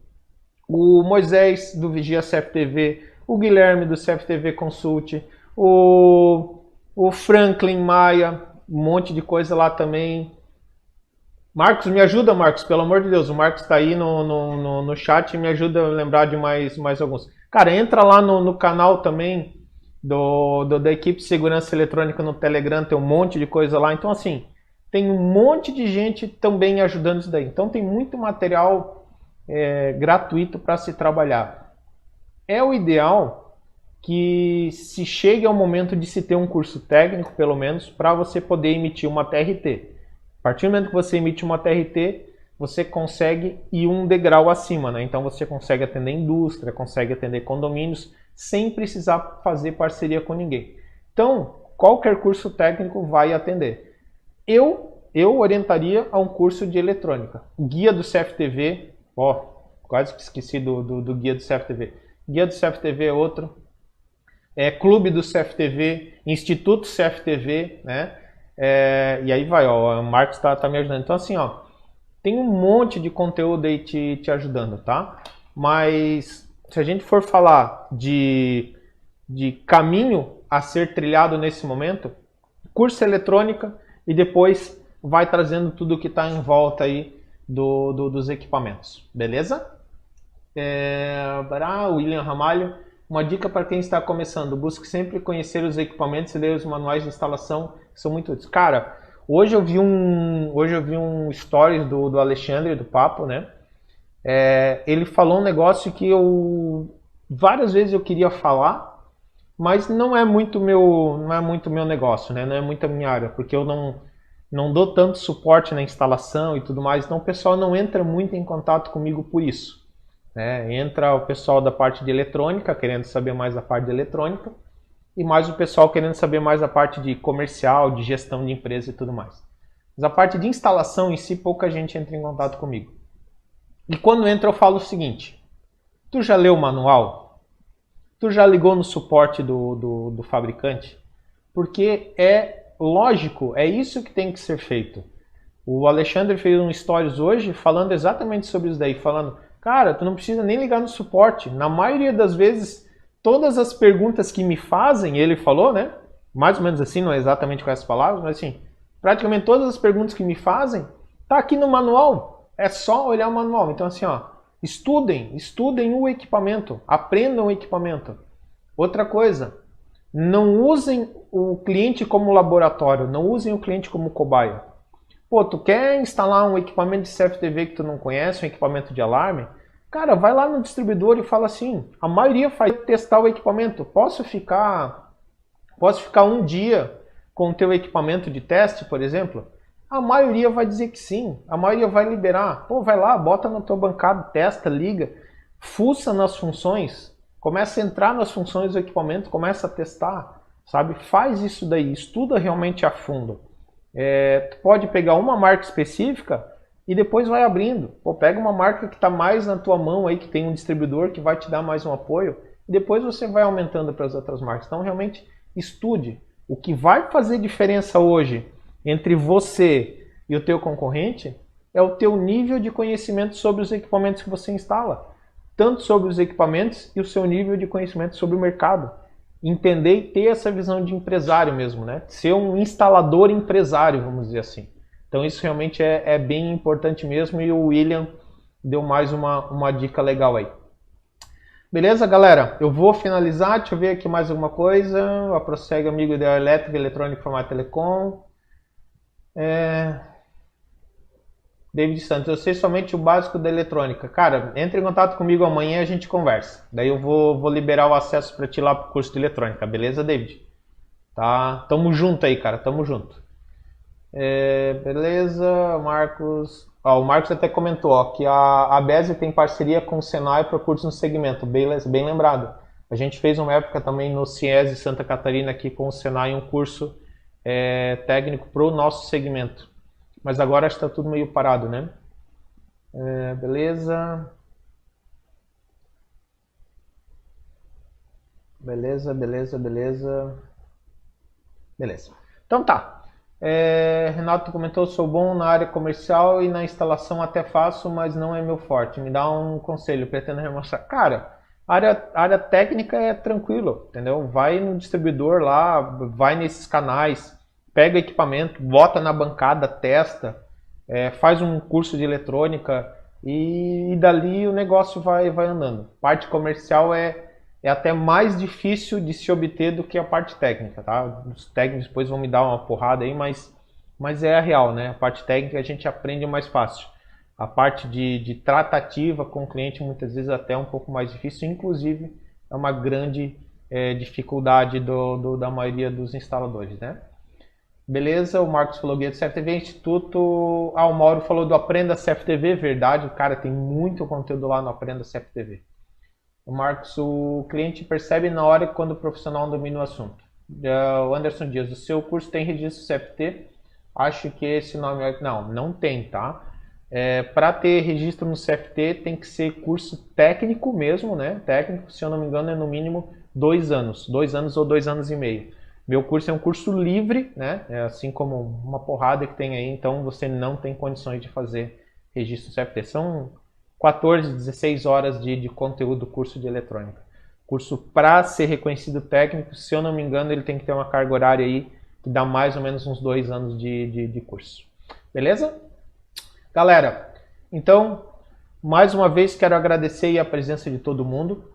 o Moisés do Vigia CFTV, o Guilherme do CFTV Consult, o Franklin Maia, um monte de coisa lá também. Marcos, me ajuda, Marcos, pelo amor de Deus. O Marcos está aí no chat e me ajuda a lembrar de mais alguns. Cara, entra lá no canal também da equipe de segurança eletrônica no Telegram, tem um monte de coisa lá. Então, assim, tem um monte de gente também ajudando isso daí. Então, tem muito material gratuito para se trabalhar. É o ideal que se chegue ao momento de se ter um curso técnico, pelo menos, para você poder emitir uma TRT. A partir do momento que você emite uma TRT, você consegue ir um degrau acima, né? Então você consegue atender indústria, consegue atender condomínios, sem precisar fazer parceria com ninguém. Então, qualquer curso técnico vai atender. Eu orientaria a um curso de eletrônica. Guia do CFTV, quase que esqueci do guia do CFTV. Guia do CFTV é outro. Clube do CFTV, Instituto CFTV, né? E aí vai, ó, o Marcos tá me ajudando. Então assim, ó, tem um monte de conteúdo aí te ajudando, tá? Mas se a gente for falar de caminho a ser trilhado nesse momento, curso eletrônica e depois vai trazendo tudo que está em volta aí dos equipamentos, beleza? William Ramalho, uma dica para quem está começando, busque sempre conhecer os equipamentos e ler os manuais de instalação, que são muito úteis. Cara, hoje eu vi um stories do Alexandre, do Papo, né? Ele falou um negócio que várias vezes eu queria falar, mas não é muito meu negócio, né? Não é muito a minha área, porque eu não dou tanto suporte na instalação e tudo mais, então o pessoal não entra muito em contato comigo por isso. Entra o pessoal da parte de eletrônica, querendo saber mais da parte de eletrônica, e mais o pessoal querendo saber mais da parte de comercial, de gestão de empresa e tudo mais. Mas a parte de instalação em si, pouca gente entra em contato comigo. E quando entra eu falo o seguinte: tu já leu o manual? Tu já ligou no suporte do fabricante? Porque é lógico, é isso que tem que ser feito. O Alexandre fez um stories hoje falando exatamente sobre isso daí, falando, cara, tu não precisa nem ligar no suporte. Na maioria das vezes, todas as perguntas que me fazem, ele falou, né? Mais ou menos assim, não é exatamente com essas palavras, mas assim, praticamente todas as perguntas que me fazem, tá aqui no manual. É só olhar o manual. Então assim, ó, estudem o equipamento, aprendam o equipamento. Outra coisa, não usem o cliente como laboratório, não usem o cliente como cobaia. Pô, tu quer instalar um equipamento de CFTV que tu não conhece, um equipamento de alarme? Cara, vai lá no distribuidor e fala assim, a maioria faz testar o equipamento. Posso ficar um dia com o teu equipamento de teste, por exemplo? A maioria vai dizer que sim, a maioria vai liberar. Pô, vai lá, bota no teu bancado, testa, liga, fuça nas funções, começa a entrar nas funções do equipamento, começa a testar, sabe? Faz isso daí, estuda realmente a fundo. Tu pode pegar uma marca específica e depois vai abrindo. Pô, pega uma marca que está mais na tua mão aí, que tem um distribuidor que vai te dar mais um apoio, e depois você vai aumentando para as outras marcas. Então realmente estude. O que vai fazer diferença hoje entre você e o teu concorrente é o teu nível de conhecimento sobre os equipamentos que você instala. Tanto sobre os equipamentos e o seu nível de conhecimento sobre o mercado. Entender e ter essa visão de empresário mesmo, né? Ser um instalador empresário, vamos dizer assim. Então isso realmente é bem importante mesmo e o William deu mais uma dica legal aí. Beleza, galera? Eu vou finalizar, deixa eu ver aqui mais alguma coisa. A Prossegue Amigo Ideal Elétrica, Eletrônica, Informática Telecom. David Santos, eu sei somente o básico da eletrônica. Cara, entre em contato comigo amanhã e a gente conversa. Daí eu vou liberar o acesso para ti lá pro curso de eletrônica, beleza, David? Tá? Tamo junto aí, cara, tamo junto. Beleza, Marcos. O Marcos até comentou ó, que a BESE tem parceria com o Senai para cursos no segmento, bem lembrado. A gente fez uma época também no CIESE Santa Catarina aqui com o Senai um curso técnico para o nosso segmento. Mas agora acho que está tudo meio parado, né? Beleza. Beleza. Então tá. Renato comentou, sou bom na área comercial e na instalação até faço, mas não é meu forte. Me dá um conselho, pretendo remoçar. Cara, área técnica é tranquilo, entendeu? Vai no distribuidor lá, vai nesses canais, pega o equipamento, bota na bancada, testa, faz um curso de eletrônica e dali o negócio vai andando. Parte comercial é até mais difícil de se obter do que a parte técnica, tá? Os técnicos depois vão me dar uma porrada aí, mas é a real, né? A parte técnica a gente aprende mais fácil. A parte de tratativa com o cliente muitas vezes até é um pouco mais difícil, inclusive é uma grande dificuldade da maioria dos instaladores, né? Beleza, o Marcos falou guia do CFTV Instituto. O Mauro falou do Aprenda CFTV, verdade, cara, tem muito conteúdo lá no Aprenda CFTV. O Marcos, o cliente percebe na hora quando o profissional domina o assunto. O Anderson Dias, o seu curso tem registro CFT? Acho que esse nome... Não tem, tá? Para ter registro no CFT tem que ser curso técnico mesmo, né? Técnico, se eu não me engano, é no mínimo 2 anos. 2 anos ou 2 anos e meio. Meu curso é um curso livre, né? Assim como uma porrada que tem aí, então você não tem condições de fazer registro CFT. São 14, 16 horas de conteúdo do curso de eletrônica. Curso para ser reconhecido técnico, se eu não me engano, ele tem que ter uma carga horária aí que dá mais ou menos uns 2 anos de curso. Beleza? Galera, então, mais uma vez quero agradecer a presença de todo mundo.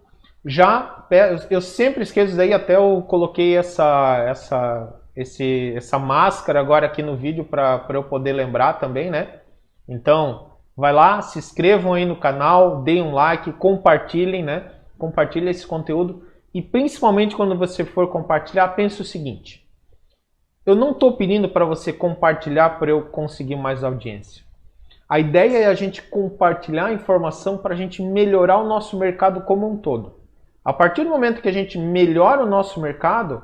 Eu sempre esqueço daí, até eu coloquei essa máscara agora aqui no vídeo para eu poder lembrar também, né? Então, vai lá, se inscrevam aí no canal, deem um like, compartilhem, né? Compartilhem esse conteúdo e principalmente quando você for compartilhar, pense o seguinte: eu não estou pedindo para você compartilhar para eu conseguir mais audiência. A ideia é a gente compartilhar a informação para a gente melhorar o nosso mercado como um todo. A partir do momento que a gente melhora o nosso mercado,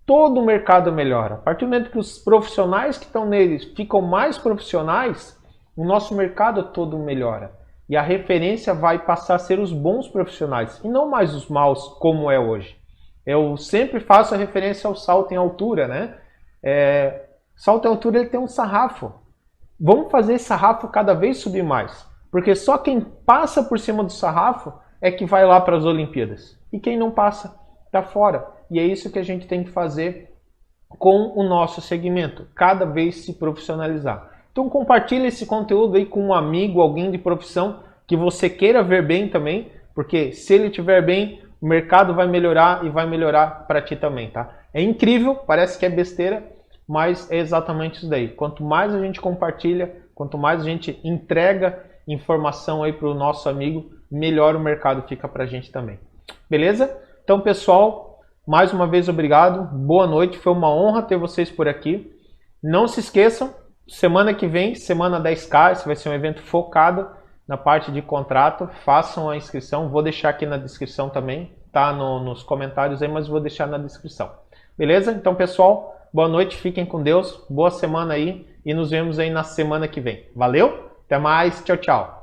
todo o mercado melhora. A partir do momento que os profissionais que estão neles ficam mais profissionais, o nosso mercado todo melhora. E a referência vai passar a ser os bons profissionais e não mais os maus como é hoje. Eu sempre faço a referência ao salto em altura, né? Salto em altura ele tem um sarrafo. Vamos fazer esse sarrafo cada vez subir mais. Porque só quem passa por cima do sarrafo é que vai lá para as Olimpíadas. E quem não passa, está fora. E é isso que a gente tem que fazer com o nosso segmento. Cada vez se profissionalizar. Então compartilhe esse conteúdo aí com um amigo, alguém de profissão que você queira ver bem também. Porque se ele estiver bem, o mercado vai melhorar e vai melhorar para ti também, tá? É incrível, parece que é besteira, mas é exatamente isso daí. Quanto mais a gente compartilha, quanto mais a gente entrega informação aí para o nosso amigo, melhor o mercado fica para a gente também. Beleza? Então, pessoal, mais uma vez obrigado. Boa noite. Foi uma honra ter vocês por aqui. Não se esqueçam, semana que vem, semana 10K, esse vai ser um evento focado na parte de contrato. Façam a inscrição. Vou deixar aqui na descrição também. Tá nos comentários aí, mas vou deixar na descrição. Beleza? Então, pessoal, boa noite. Fiquem com Deus. Boa semana aí. E nos vemos aí na semana que vem. Valeu? Até mais. Tchau, tchau.